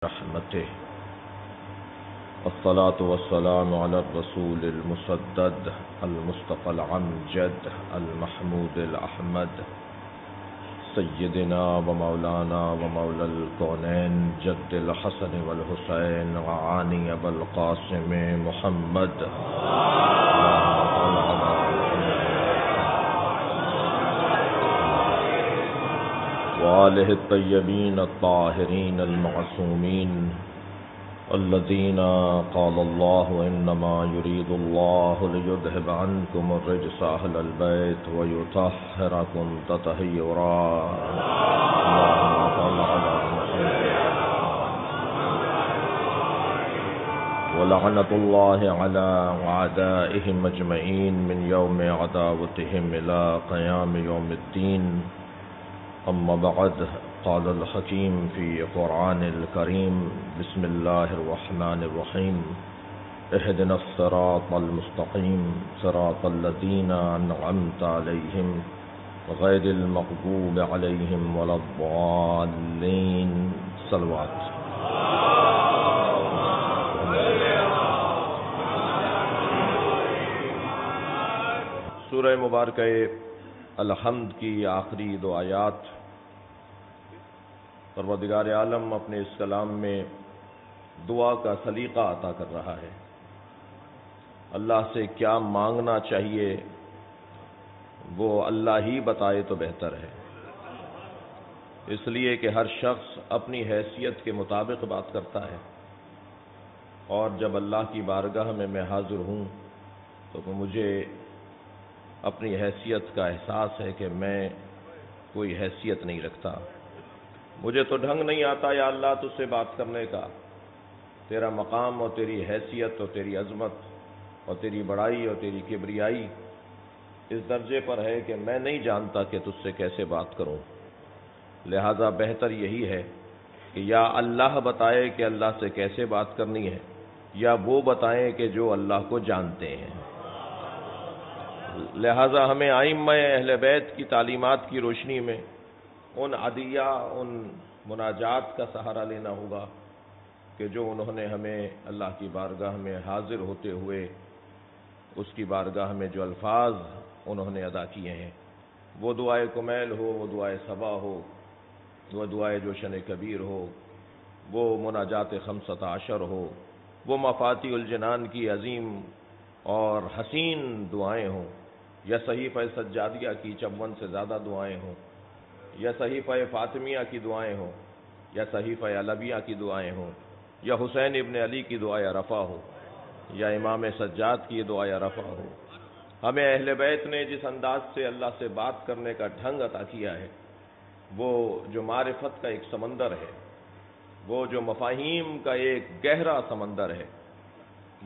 رحمته والصلاة والسلام على الرسول المسدد المصطفى العمجد المحمود الأحمد سيدنا ومولانا ومولى الكونين جد الحسن والحسين وعاني أبا القاسم محمد وآله الطيبين الطاهرين المعصومين الذين قال الله إنما يريد الله ليذهب عنكم الرجس أهل البيت ويطهركم تطهيرا. ولعنة الله على أعدائهم أجمعين من يوم عداوتهم إلى قيام يوم الدين. أما بعد، قال الحكيم في قرآن الكريم: بسم الله الرحمن الرحيم اهدنا الصراط المستقيم صراط الذين أنعمت عليهم غير المغضوب عليهم ولا الضالين. صلوات. سورہ مبارکہ الحمد کی آخری دو آیات پروردگار عالم اپنے اس کلام میں دعا کا سلیقہ عطا کر رہا ہے. اللہ سے کیا مانگنا چاہیے وہ اللہ ہی بتائے تو بہتر ہے، اس لیے کہ ہر شخص اپنی حیثیت کے مطابق بات کرتا ہے، اور جب اللہ کی بارگاہ میں حاضر ہوں تو مجھے اپنی حیثیت کا احساس ہے کہ میں کوئی حیثیت نہیں رکھتا. مجھے تو ڈھنگ نہیں آتا یا اللہ تجھ سے بات کرنے کا. تیرا مقام اور تیری حیثیت اور تیری عظمت اور تیری بڑائی اور تیری کبریائی اس درجے پر ہے کہ میں نہیں جانتا کہ تجھ سے کیسے بات کروں. لہذا بہتر یہی ہے کہ یا اللہ بتائے کہ اللہ سے کیسے بات کرنی ہے، یا وہ بتائیں کہ جو اللہ کو جانتے ہیں. لہذا ہمیں ائمہ اہل بیت کی تعلیمات کی روشنی میں ان عدیہ، ان مناجات کا سہارا لینا ہوگا کہ جو انہوں نے ہمیں اللہ کی بارگاہ میں حاضر ہوتے ہوئے اس کی بارگاہ میں جو الفاظ انہوں نے ادا کیے ہیں، وہ دعائے کمیل ہو، وہ دعائے صبا ہو، وہ دعائے جوشن کبیر ہو، وہ مناجات خمسۃ عشر ہو، وہ مفاتیح الجنان کی عظیم اور حسین دعائیں ہوں، یا صحیفہ سجادیہ کی 54 سے زیادہ دعائیں ہوں، یا صحیفہ فاطمیہ کی دعائیں ہوں، یا صحیفہ علویہ کی دعائیں ہوں، یا حسین ابن علی کی دعائے رفع ہو، یا امام سجاد کی دعائے رفع ہو. ہمیں اہل بیت نے جس انداز سے اللہ سے بات کرنے کا ڈھنگ عطا کیا ہے، وہ جو معرفت کا ایک سمندر ہے، وہ جو مفاہیم کا ایک گہرا سمندر ہے،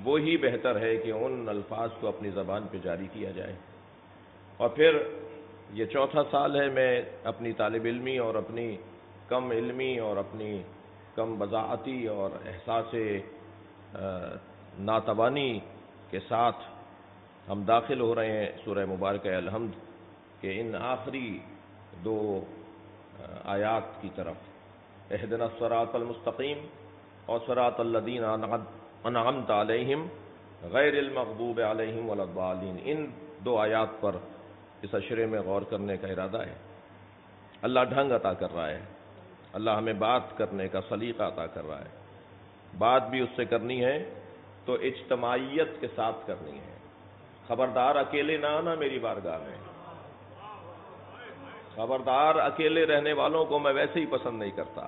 وہی بہتر ہے کہ ان الفاظ کو اپنی زبان پہ جاری کیا جائے. اور پھر یہ چوتھا سال ہے میں اپنی طالب علمی اور اپنی کم علمی اور اپنی کم بضاعتی اور احساس ناتوانی کے ساتھ ہم داخل ہو رہے ہیں سورہ مبارکہ الحمد کے ان آخری دو آیات کی طرف. اہدنا الصراط المستقیم اور صراط الذین انعمت علیہم غیر المغضوب علیہم ولا الضالین. ان دو آیات پر اس اشرے میں غور کرنے کا ارادہ ہے. اللہ ڈھنگ عطا کر رہا ہے، اللہ ہمیں بات کرنے کا سلیقہ عطا کر رہا ہے. بات بھی اس سے کرنی ہے تو اجتماعیت کے ساتھ کرنی ہے. خبردار اکیلے نہ آنا میری بارگاہ میں. خبردار اکیلے رہنے والوں کو میں ویسے ہی پسند نہیں کرتا،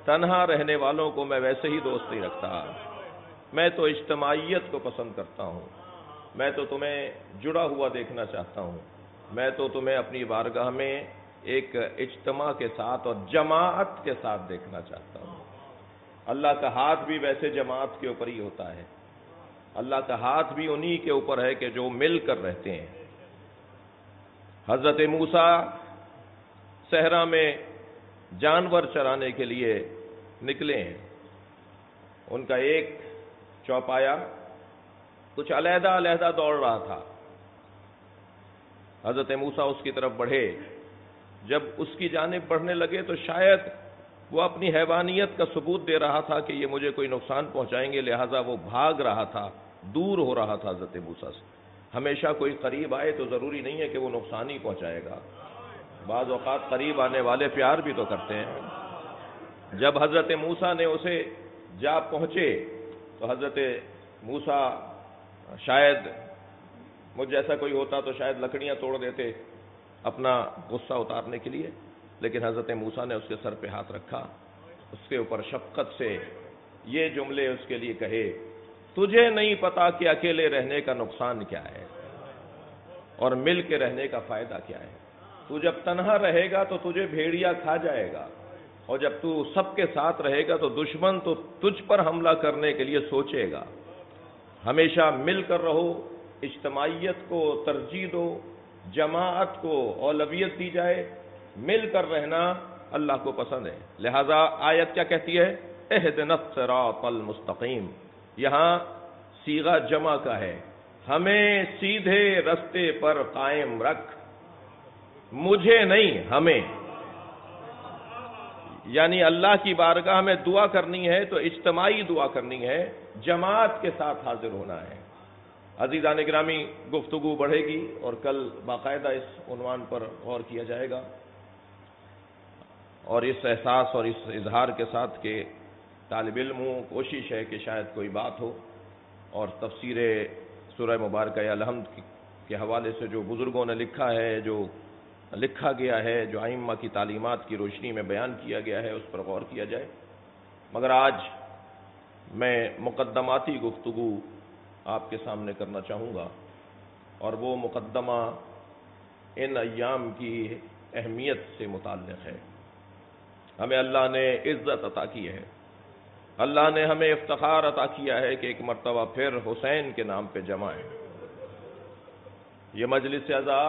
تنہا رہنے والوں کو میں ویسے ہی دوست نہیں رکھتا. میں تو اجتماعیت کو پسند کرتا ہوں. میں تو تمہیں جڑا ہوا دیکھنا چاہتا ہوں. میں تو تمہیں اپنی بارگاہ میں ایک اجتماع کے ساتھ اور جماعت کے ساتھ دیکھنا چاہتا ہوں. اللہ کا ہاتھ بھی ویسے جماعت کے اوپر ہی ہوتا ہے. اللہ کا ہاتھ بھی انہی کے اوپر ہے کہ جو مل کر رہتے ہیں. حضرت موسیٰ صحرا میں جانور چرانے کے لیے نکلے ہیں. ان کا ایک چوپایا کچھ علیحدہ علیحدہ دوڑ رہا تھا. حضرت موسیٰ اس کی طرف بڑھے. جب اس کی جانب بڑھنے لگے تو شاید وہ اپنی حیوانیت کا ثبوت دے رہا تھا کہ یہ مجھے کوئی نقصان پہنچائیں گے، لہٰذا وہ بھاگ رہا تھا، دور ہو رہا تھا حضرت موسیٰ سے۔ ہمیشہ کوئی قریب آئے تو ضروری نہیں ہے کہ وہ نقصان ہی پہنچائے گا، بعض اوقات قریب آنے والے پیار بھی تو کرتے ہیں۔ جب حضرت موسیٰ نے اسے جا پہنچے تو حضرت موسیٰ، شاید مجھ جیسا کوئی ہوتا تو شاید لکڑیاں توڑ دیتے اپنا غصہ اتارنے کے لیے، لیکن حضرت موسیٰ نے اس کے سر پہ ہاتھ رکھا، اس کے اوپر شفقت سے یہ جملے اس کے لیے کہے، تجھے نہیں پتا کہ اکیلے رہنے کا نقصان کیا ہے اور مل کے رہنے کا فائدہ کیا ہے۔ تو جب تنہا رہے گا تو تجھے بھیڑیا کھا جائے گا، اور جب تو سب کے ساتھ رہے گا تو دشمن تو تجھ پر حملہ کرنے کے لیے سوچے گا۔ ہمیشہ مل کر رہو، اجتماعیت کو ترجیح دو، جماعت کو اولویت دی جائے، مل کر رہنا اللہ کو پسند ہے۔ لہذا آیت کیا کہتی ہے؟ اہدنا الصراط المستقیم، یہاں صیغہ جمع کا ہے، ہمیں سیدھے رستے پر قائم رکھ، مجھے نہیں ہمیں، یعنی اللہ کی بارگاہ میں دعا کرنی ہے تو اجتماعی دعا کرنی ہے، جماعت کے ساتھ حاضر ہونا ہے۔ عزیزان گرامی، گفتگو بڑھے گی اور کل باقاعدہ اس عنوان پر غور کیا جائے گا، اور اس احساس اور اس اظہار کے ساتھ کہ طالب علم ہوں، کوشش ہے کہ شاید کوئی بات ہو، اور تفسیر سورہ مبارکہ الحمد کے حوالے سے جو بزرگوں نے لکھا ہے، جو لکھا گیا ہے، جو ائمہ کی تعلیمات کی روشنی میں بیان کیا گیا ہے، اس پر غور کیا جائے۔ مگر آج میں مقدماتی گفتگو آپ کے سامنے کرنا چاہوں گا، اور وہ مقدمہ ان ایام کی اہمیت سے متعلق ہے۔ ہمیں اللہ نے عزت عطا کی ہے، اللہ نے ہمیں افتخار عطا کیا ہے کہ ایک مرتبہ پھر حسین کے نام پہ جمع ہے۔ یہ مجلس عزا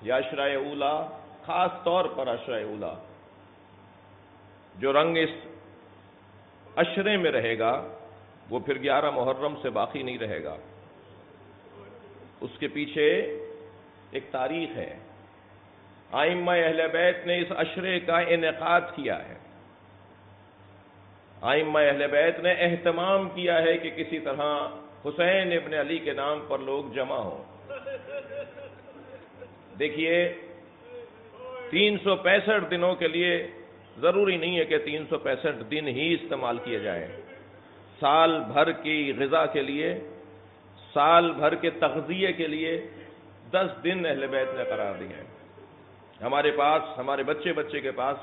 یا عشرہ اولا، خاص طور پر عشرہ اولا، جو رنگ اس عشرے میں رہے گا وہ پھر 11 محرم سے باقی نہیں رہے گا۔ اس کے پیچھے ایک تاریخ ہے، ائمہ اہل بیت نے اس عشرے کا انعقاد کیا ہے، ائمہ اہل بیت نے اہتمام کیا ہے کہ کسی طرح حسین ابن علی کے نام پر لوگ جمع ہوں۔ دیکھیے، 365 دنوں کے لیے ضروری نہیں ہے کہ 365 دن ہی استعمال کیے جائیں، سال بھر کی غذا کے لیے، سال بھر کے تغذیے کے لیے 10 دن اہل بیت نے قرار دیے ہیں۔ ہمارے پاس، ہمارے بچے کے پاس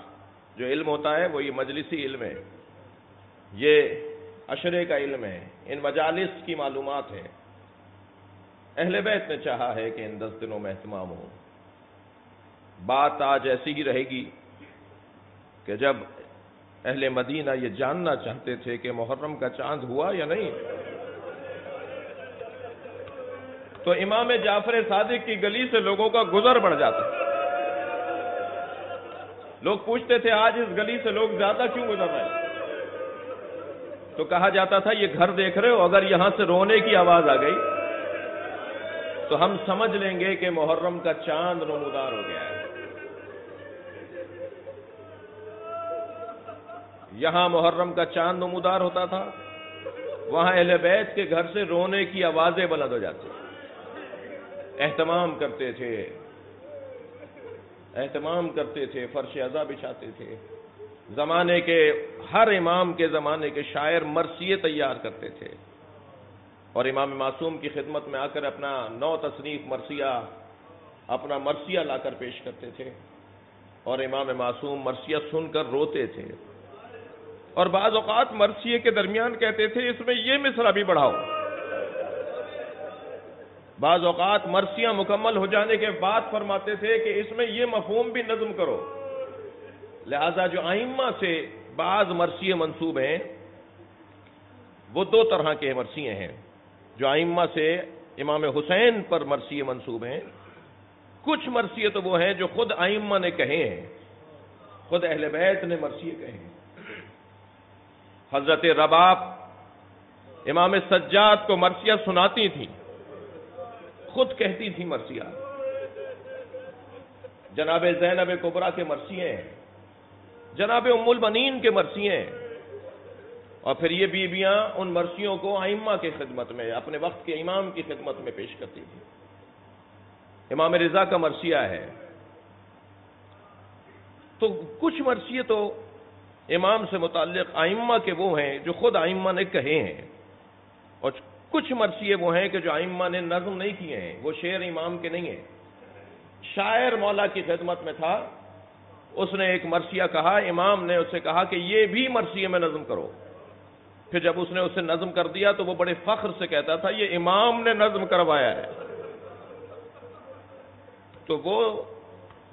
جو علم ہوتا ہے وہ یہ مجلسی علم ہے، یہ عشرے کا علم ہے، ان مجالس کی معلومات ہے۔ اہل بیت نے چاہا ہے کہ ان 10 دنوں میں اہتمام ہو۔ بات آج ایسی ہی رہے گی کہ جب اہل مدینہ یہ جاننا چاہتے تھے کہ محرم کا چاند ہوا یا نہیں، تو امام جعفر صادق کی گلی سے لوگوں کا گزر بڑھ جاتا، لوگ پوچھتے تھے آج اس گلی سے لوگ زیادہ کیوں گزر رہے ہیں؟ تو کہا جاتا تھا یہ گھر دیکھ رہے ہو، اگر یہاں سے رونے کی آواز آ گئی تو ہم سمجھ لیں گے کہ محرم کا چاند نمودار ہو گیا ہے۔ یہاں محرم کا چاند نمودار ہوتا تھا، وہاں اہل بیت کے گھر سے رونے کی آوازیں بلند ہو جاتی، اہتمام کرتے تھے، فرش عزا بچھاتے تھے۔ زمانے کے ہر امام کے زمانے کے شاعر مرثیے تیار کرتے تھے، اور امام معصوم کی خدمت میں آ کر اپنا نو تصنیف مرثیہ، اپنا مرثیہ لا کر پیش کرتے تھے، اور امام معصوم مرثیہ سن کر روتے تھے، اور بعض اوقات مرثیے کے درمیان کہتے تھے اس میں یہ مصرع بھی بڑھاؤ۔ بعض اوقات مرثیہ مکمل ہو جانے کے بعد فرماتے تھے کہ اس میں یہ مفہوم بھی نظم کرو۔ لہذا جو ائمہ سے بعض مرثیے منسوب ہیں وہ 2 طرح کے مرثیے ہیں۔ جو ائمہ سے امام حسین پر مرثیے منسوب ہیں، کچھ مرثیے تو وہ ہیں جو خود ائمہ نے کہے ہیں، خود اہل بیت نے مرثیے کہے ہیں۔ حضرت رباب امام سجاد کو مرثیہ سناتی تھیں، خود کہتی تھی مرثیہ۔ جناب زینب کبریٰ کے مرثیے ہیں، جناب ام المؤمنین کے مرثیے ہیں، اور پھر یہ بیویاں ان مرثیوں کو ائمہ کی خدمت میں، اپنے وقت کے امام کی خدمت میں پیش کرتی تھی۔ امام رضا کا مرثیہ ہے، تو کچھ مرثیے تو امام سے متعلق ائمہ کے وہ ہیں جو خود ائمہ نے کہے ہیں، اور کچھ مرثیے وہ ہیں کہ جو ائمہ نے نظم نہیں کیے ہیں، وہ شعر امام کے نہیں ہیں۔ شاعر مولا کی خدمت میں تھا، اس نے ایک مرثیہ کہا، امام نے اس سے کہا کہ یہ بھی مرثیے میں نظم کرو۔ پھر جب اس نے اسے نظم کر دیا تو وہ بڑے فخر سے کہتا تھا یہ امام نے نظم کروایا ہے، تو وہ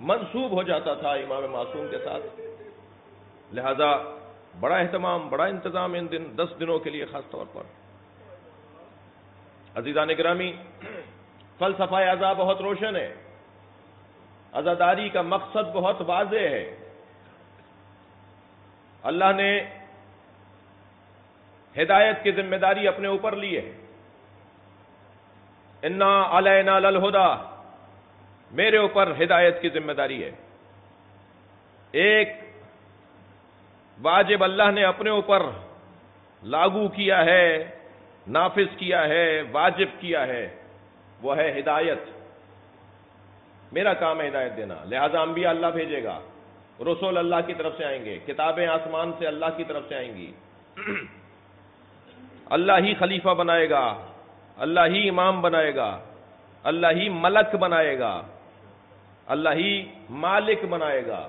منسوب ہو جاتا تھا امام معصوم کے ساتھ۔ لہذا بڑا اہتمام، بڑا انتظام ان 10 دنوں کے لیے خاص طور پر۔ عزیزان گرامی، فلسفہ عزا بہت روشن ہے، عزاداری کا مقصد بہت واضح ہے۔ اللہ نے ہدایت کی ذمہ داری اپنے اوپر لی ہے۔ انا علینا للہدی، میرے اوپر ہدایت کی ذمہ داری ہے۔ ایک واجب اللہ نے اپنے اوپر لاگو کیا ہے، نافذ کیا ہے، واجب کیا ہے، وہ ہے ہدایت۔ میرا کام ہے ہدایت دینا، لہذا انبیاء اللہ بھیجے گا، رسول اللہ کی طرف سے آئیں گے، کتابیں آسمان سے اللہ کی طرف سے آئیں گی، اللہ ہی خلیفہ بنائے گا، اللہ ہی امام بنائے گا، اللہ ہی ملک بنائے گا، اللہ ہی مالک بنائے گا،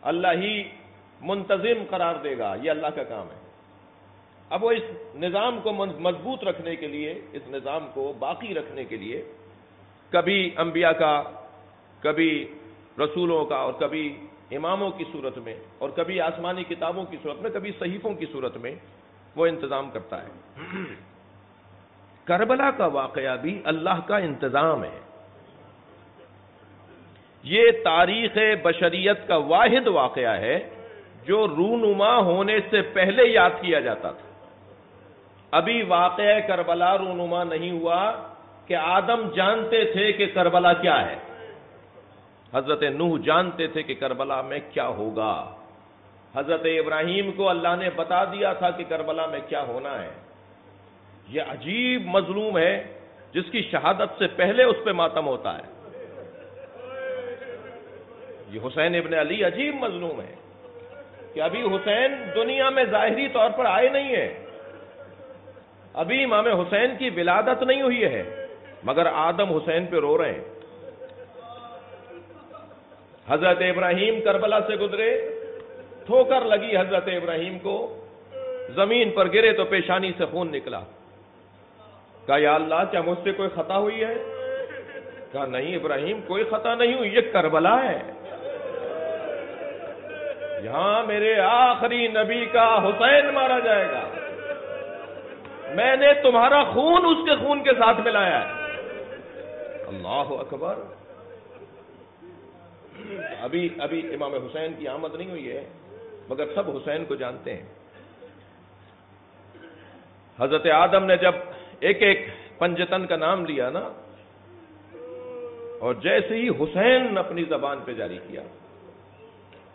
اللہ ہی منتظم قرار دے گا۔ یہ اللہ کا کام ہے۔ اب وہ اس نظام کو مضبوط رکھنے کے لیے، اس نظام کو باقی رکھنے کے لیے کبھی انبیاء کا، کبھی رسولوں کا، اور کبھی اماموں کی صورت میں، اور کبھی آسمانی کتابوں کی صورت میں، کبھی صحیفوں کی صورت میں وہ انتظام کرتا ہے۔ کربلا کا واقعہ بھی اللہ کا انتظام ہے۔ یہ تاریخ بشریت کا واحد واقعہ ہے جو رونما ہونے سے پہلے یاد کیا جاتا تھا۔ ابھی واقعہ کربلا رونما نہیں ہوا کہ آدم جانتے تھے کہ کربلا کیا ہے، حضرت نوح جانتے تھے کہ کربلا میں کیا ہوگا، حضرت ابراہیم کو اللہ نے بتا دیا تھا کہ کربلا میں کیا ہونا ہے۔ یہ عجیب مظلوم ہے جس کی شہادت سے پہلے اس پہ ماتم ہوتا ہے۔ یہ حسین ابن علی عجیب مظلوم ہے کہ ابھی حسین دنیا میں ظاہری طور پر آئے نہیں ہیں، ابھی امام حسین کی ولادت نہیں ہوئی ہے، مگر آدم حسین پہ رو رہے ہیں۔ حضرت ابراہیم کربلا سے گزرے، ٹھوکر لگی حضرت ابراہیم کو، زمین پر گرے تو پیشانی سے خون نکلا۔ کہا یا اللہ کیا مجھ سے کوئی خطا ہوئی ہے؟ کہا نہیں ابراہیم کوئی خطا نہیں ہوئی، یہ کربلا ہے، یہاں میرے آخری نبی کا حسین مارا جائے گا، میں نے تمہارا خون اس کے خون کے ساتھ ملایا ہے۔ اللہ اکبر۔ ابھی امام حسین کی آمد نہیں ہوئی ہے، مگر سب حسین کو جانتے ہیں۔ حضرت آدم نے جب ایک ایک پنجتن کا نام لیا نا، اور جیسے ہی حسین اپنی زبان پہ جاری کیا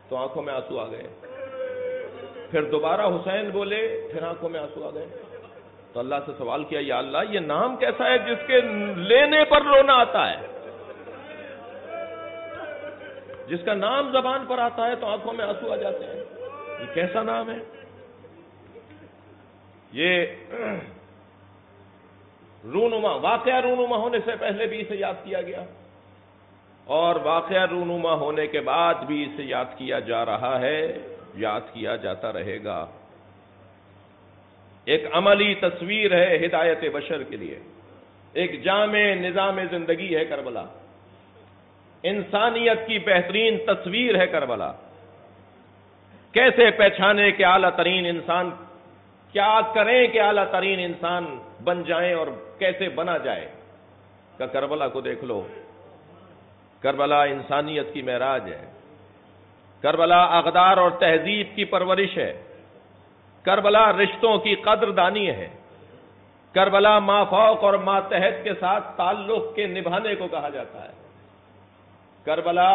تو آنکھوں میں آنسو آ گئے، پھر دوبارہ حسین بولے، پھر آنکھوں میں آنسو آ گئے۔ تو اللہ سے سوال کیا یا اللہ یہ نام کیسا ہے جس کے لینے پر رونا آتا ہے، جس کا نام زبان پر آتا ہے تو آنکھوں میں آنسو آ جاتے ہیں، یہ کیسا نام ہے؟ یہ رونما، واقعہ رونما ہونے سے پہلے بھی اسے یاد کیا گیا، اور واقعہ رونما ہونے کے بعد بھی اسے یاد کیا جا رہا ہے، یاد کیا جاتا رہے گا۔ ایک عملی تصویر ہے ہدایت بشر کے لیے، ایک جامع نظام زندگی ہے کربلا، انسانیت کی بہترین تصویر ہے کربلا۔ کیسے پہچانے کہ اعلیٰ ترین انسان، کیا کریں کہ اعلیٰ ترین انسان بن جائیں اور کیسے بنا جائے؟ کہ کربلا کو دیکھ لو، کربلا انسانیت کی معراج ہے، کربلا اقدار اور تہذیب کی پرورش ہے، کربلا رشتوں کی قدر دانی ہے، کربلا ما فوق اور ما تحت کے ساتھ تعلق کے نبھانے کو کہا جاتا ہے، کربلا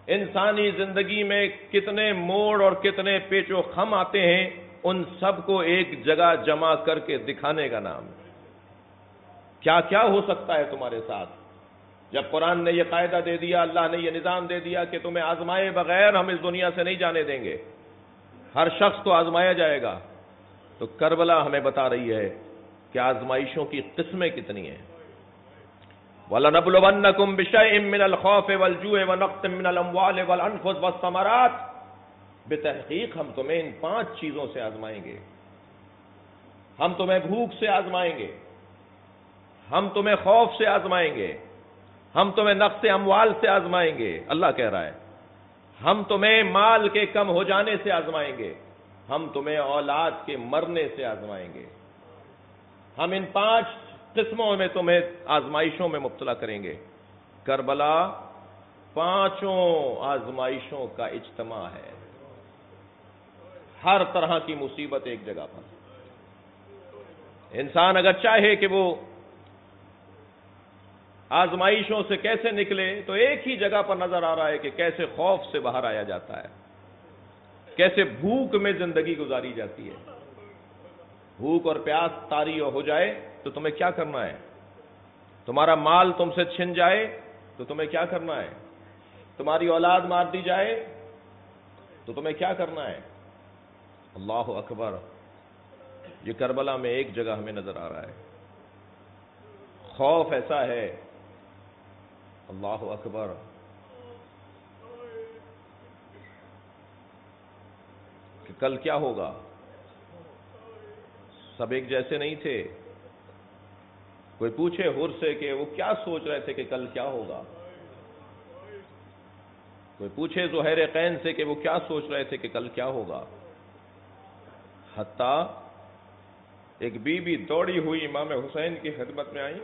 انسانی زندگی میں کتنے موڑ اور کتنے پیچ و خم آتے ہیں، ان سب کو ایک جگہ جمع کر کے دکھانے کا نام ہے۔ کیا کیا ہو سکتا ہے تمہارے ساتھ؟ جب قرآن نے یہ قاعدہ دے دیا، اللہ نے یہ نظام دے دیا کہ تمہیں آزمائے بغیر ہم اس دنیا سے نہیں جانے دیں گے، ہر شخص کو آزمایا جائے گا، تو کربلا ہمیں بتا رہی ہے کہ آزمائشوں کی قسمیں کتنی ہیں۔ وَلَنَبْلُوَنَّكُمْ بِشَيْءٍ مِّنَ الْخَوْفِ وَالْجُوعِ وَنَقْصٍ مِّنَ الْأَمْوَالِ وَالْأَنفُسِ وَالثَّمَرَاتِ، بتحقیق ہم تمہیں ان 5 چیزوں سے آزمائیں گے۔ ہم تمہیں بھوک سے آزمائیں گے، ہم تمہیں خوف سے آزمائیں گے، ہم تمہیں نقص اموال سے آزمائیں گے، اللہ کہہ رہا ہے، ہم تمہیں مال کے کم ہو جانے سے آزمائیں گے، ہم تمہیں اولاد کے مرنے سے آزمائیں گے، ہم ان 5 قسموں میں تمہیں آزمائشوں میں مبتلا کریں گے۔ کربلا 5 آزمائشوں کا اجتماع ہے، ہر طرح کی مصیبت ایک جگہ پر۔ انسان اگر چاہے کہ وہ آزمائشوں سے کیسے نکلے، تو ایک ہی جگہ پر نظر آ رہا ہے کہ کیسے خوف سے باہر آیا جاتا ہے، کیسے بھوک میں زندگی گزاری جاتی ہے۔ بھوک اور پیاس طاری ہو جائے تو تمہیں کیا کرنا ہے؟ تمہارا مال تم سے چھن جائے تو تمہیں کیا کرنا ہے؟ تمہاری اولاد مار دی جائے تو تمہیں کیا کرنا ہے؟ اللہ اکبر! یہ کربلا میں ایک جگہ ہمیں نظر آ رہا ہے۔ خوف ایسا ہے، اللہ اکبر، کہ کل کیا ہوگا؟ سب ایک جیسے نہیں تھے۔ کوئی پوچھے حر سے کہ وہ کیا سوچ رہے تھے کہ کل کیا ہوگا؟ کوئی پوچھے زہیر قین سے کہ وہ کیا سوچ رہے تھے کہ کل کیا ہوگا؟ حتیٰ ایک بی بی دوڑی ہوئی امام حسین کی خدمت میں آئی،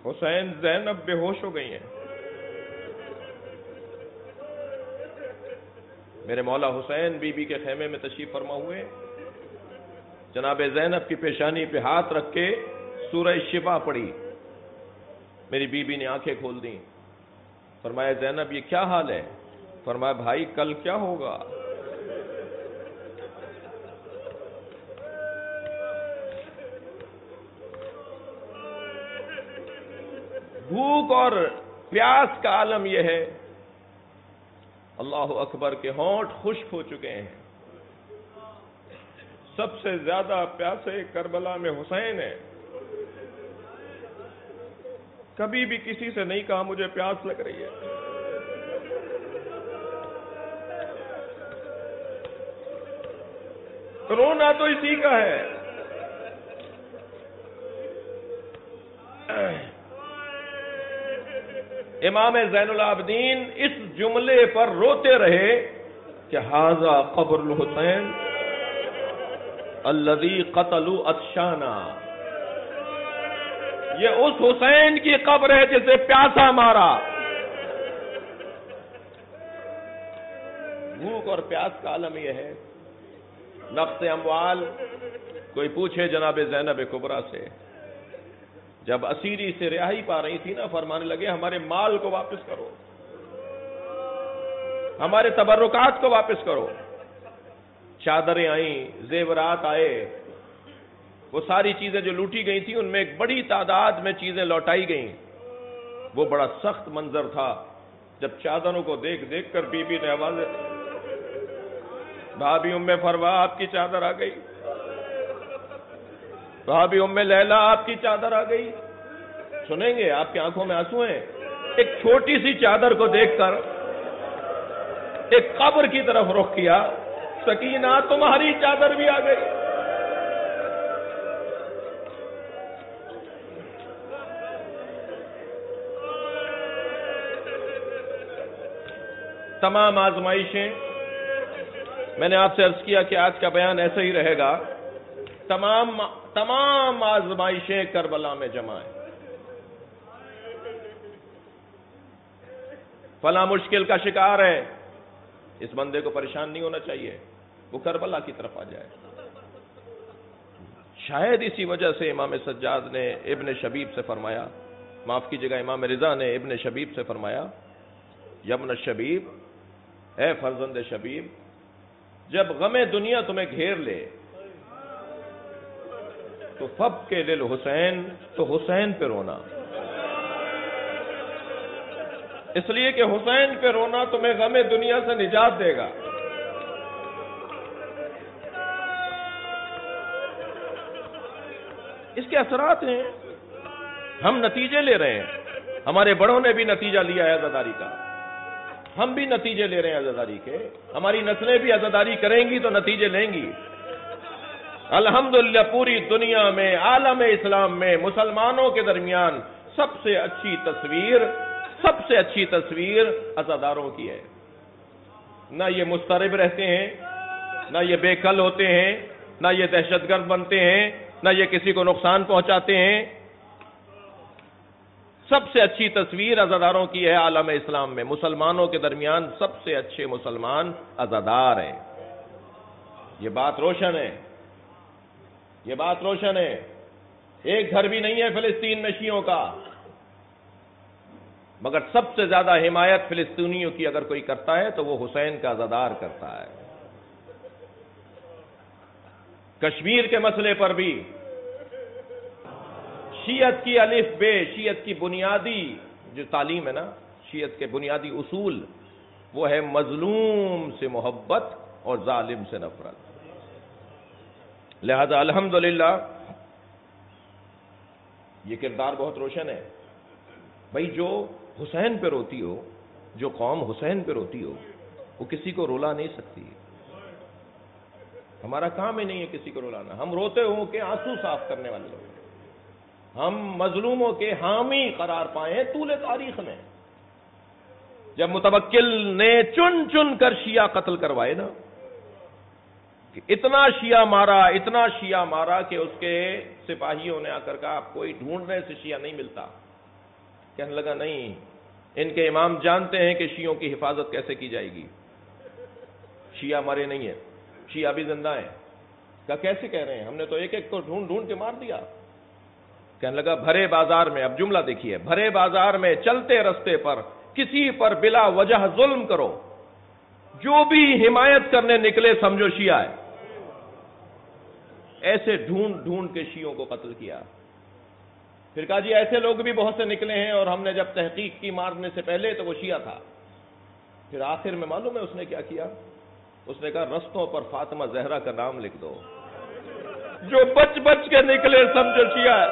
حسین زینب بے ہوش ہو گئی ہیں، میرے مولا حسین بی بی کے خیمے میں تشریف فرما ہوئے، جناب زینب کی پیشانی پہ ہاتھ رکھ کے سورہ شفا پڑھی۔ میری بی بی نے آنکھیں کھول دیں، فرمایا زینب یہ کیا حال ہے؟ فرمایا بھائی کل کیا ہوگا؟ بھوک اور پیاس کا عالم یہ ہے، اللہ اکبر کے ہونٹ خشک ہو چکے ہیں۔ سب سے زیادہ پیاسے کربلا میں حسین ہے۔ کبھی بھی کسی سے نہیں کہا مجھے پیاس لگ رہی ہے۔ رونا تو اسی کا ہے۔ امام زین العابدین اس جملے پر روتے رہے کہ ھذا قبر الحسین الذی قتلوا عطشانا، یہ اس حسین کی قبر ہے جسے پیاسا مارا۔ بھوک اور پیاس کا عالم یہ ہے، نقص اموال۔ کوئی پوچھے جناب زینب کبریٰ سے، جب اسیری سے رہائی پا رہی تھی نا، فرمانے لگے ہمارے مال کو واپس کرو، ہمارے تبرکات کو واپس کرو۔ چادریں آئیں، زیورات آئے، وہ ساری چیزیں جو لوٹی گئی تھیں ان میں ایک بڑی تعداد میں چیزیں لوٹائی گئیں۔ وہ بڑا سخت منظر تھا جب چادروں کو دیکھ دیکھ کر بی بی نے آوازیں، بھابھی ام فروا آپ کی چادر آ گئی، بھابھی ام لیلا آپ کی چادر آ گئی۔ سنیں گے آپ کی آنکھوں میں آنسو ہیں۔ ایک چھوٹی سی چادر کو دیکھ کر ایک قبر کی طرف رخ کیا، سکینہ تمہاری چادر بھی آ گئی۔ تمام آزمائشیں، میں نے آپ سے عرض کیا کہ آج کا بیان ایسا ہی رہے گا، تمام آزمائشیں کربلا میں جمع ہیں۔ فلاں مشکل کا شکار ہے، اس بندے کو پریشان نہیں ہونا چاہیے، وہ کربلا کی طرف آ جائے۔ شاید اسی وجہ سے امام سجاد نے ابن شبیب سے فرمایا، معاف کیجیے گا امام رضا نے ابن شبیب سے فرمایا یمن شبیب، اے فرزند شبیب، جب غم دنیا تمہیں گھیر لے تو فب کے دل حسین، تو حسین پہ رونا، اس لیے کہ حسین پہ رونا تمہیں غم دنیا سے نجات دے گا۔ اس کے اثرات ہیں، ہم نتیجے لے رہے ہیں، ہمارے بڑوں نے بھی نتیجہ لیا ہے عزاداری کا، ہم بھی نتیجے لے رہے ہیں عزاداری کے، ہماری نسلیں بھی عزاداری کریں گی تو نتیجے لیں گی۔ الحمدللہ پوری دنیا میں، عالم اسلام میں مسلمانوں کے درمیان سب سے اچھی تصویر عزاداروں کی ہے۔ نہ یہ مضطرب رہتے ہیں، نہ یہ بے کل ہوتے ہیں، نہ یہ دہشت گرد بنتے ہیں، نہ یہ کسی کو نقصان پہنچاتے ہیں۔ سب سے اچھی تصویر عزاداروں کی ہے عالم اسلام میں، مسلمانوں کے درمیان سب سے اچھے مسلمان عزادار ہیں۔ یہ بات روشن ہے، یہ بات روشن ہے۔ ایک گھر بھی نہیں ہے فلسطین میں شیعوں کا، مگر سب سے زیادہ حمایت فلسطینیوں کی اگر کوئی کرتا ہے تو وہ حسین کا عزادار کرتا ہے۔ کشمیر کے مسئلے پر بھی شیعت کی الف بے، شیعت کی بنیادی جو تعلیم ہے نا، شیعت کے بنیادی اصول، وہ ہے مظلوم سے محبت اور ظالم سے نفرت۔ لہذا الحمدللہ یہ کردار بہت روشن ہے۔ بھائی جو حسین پہ روتی ہو، جو قوم حسین پہ روتی ہو، وہ کسی کو رولا نہیں سکتی۔ ہمارا کام ہی نہیں ہے کسی کو رولانا، ہم روتے ہوں کہ آنسو صاف کرنے والے لوگ، ہم مظلوموں کے حامی قرار پائے ہیں طول تاریخ میں۔ جب متوکل نے چن چن کر شیعہ قتل کروائے نا، کہ اتنا شیعہ مارا کہ اس کے سپاہیوں نے آ کر کہا کوئی ڈھونڈنے سے شیعہ نہیں ملتا، کہنے لگا نہیں، ان کے امام جانتے ہیں کہ شیعوں کی حفاظت کیسے کی جائے گی، شیعہ مرے نہیں ہیں، شیعہ بھی زندہ ہیں۔ کہا کیسے کہہ رہے ہیں، ہم نے تو ایک ایک کو ڈھونڈ ڈھونڈ کے مار دیا۔ کہنے لگا بھرے بازار میں، اب جملہ دیکھیے، بھرے بازار میں چلتے رستے پر کسی پر بلا وجہ ظلم کرو، جو بھی حمایت کرنے نکلے سمجھو شیعہ ہے۔ ایسے ڈھونڈ ڈھونڈ کے شیعوں کو قتل کیا۔ پھر کہا جی ایسے لوگ بھی بہت سے نکلے ہیں، اور ہم نے جب تحقیق کی مارنے سے پہلے تو وہ شیعہ تھا۔ پھر آخر میں معلوم ہے اس نے کیا کیا؟ اس نے کہا رستوں پر فاطمہ زہرا کا نام لکھ دو، جو بچ بچ کے نکلے سمجھو شیعہ ہے۔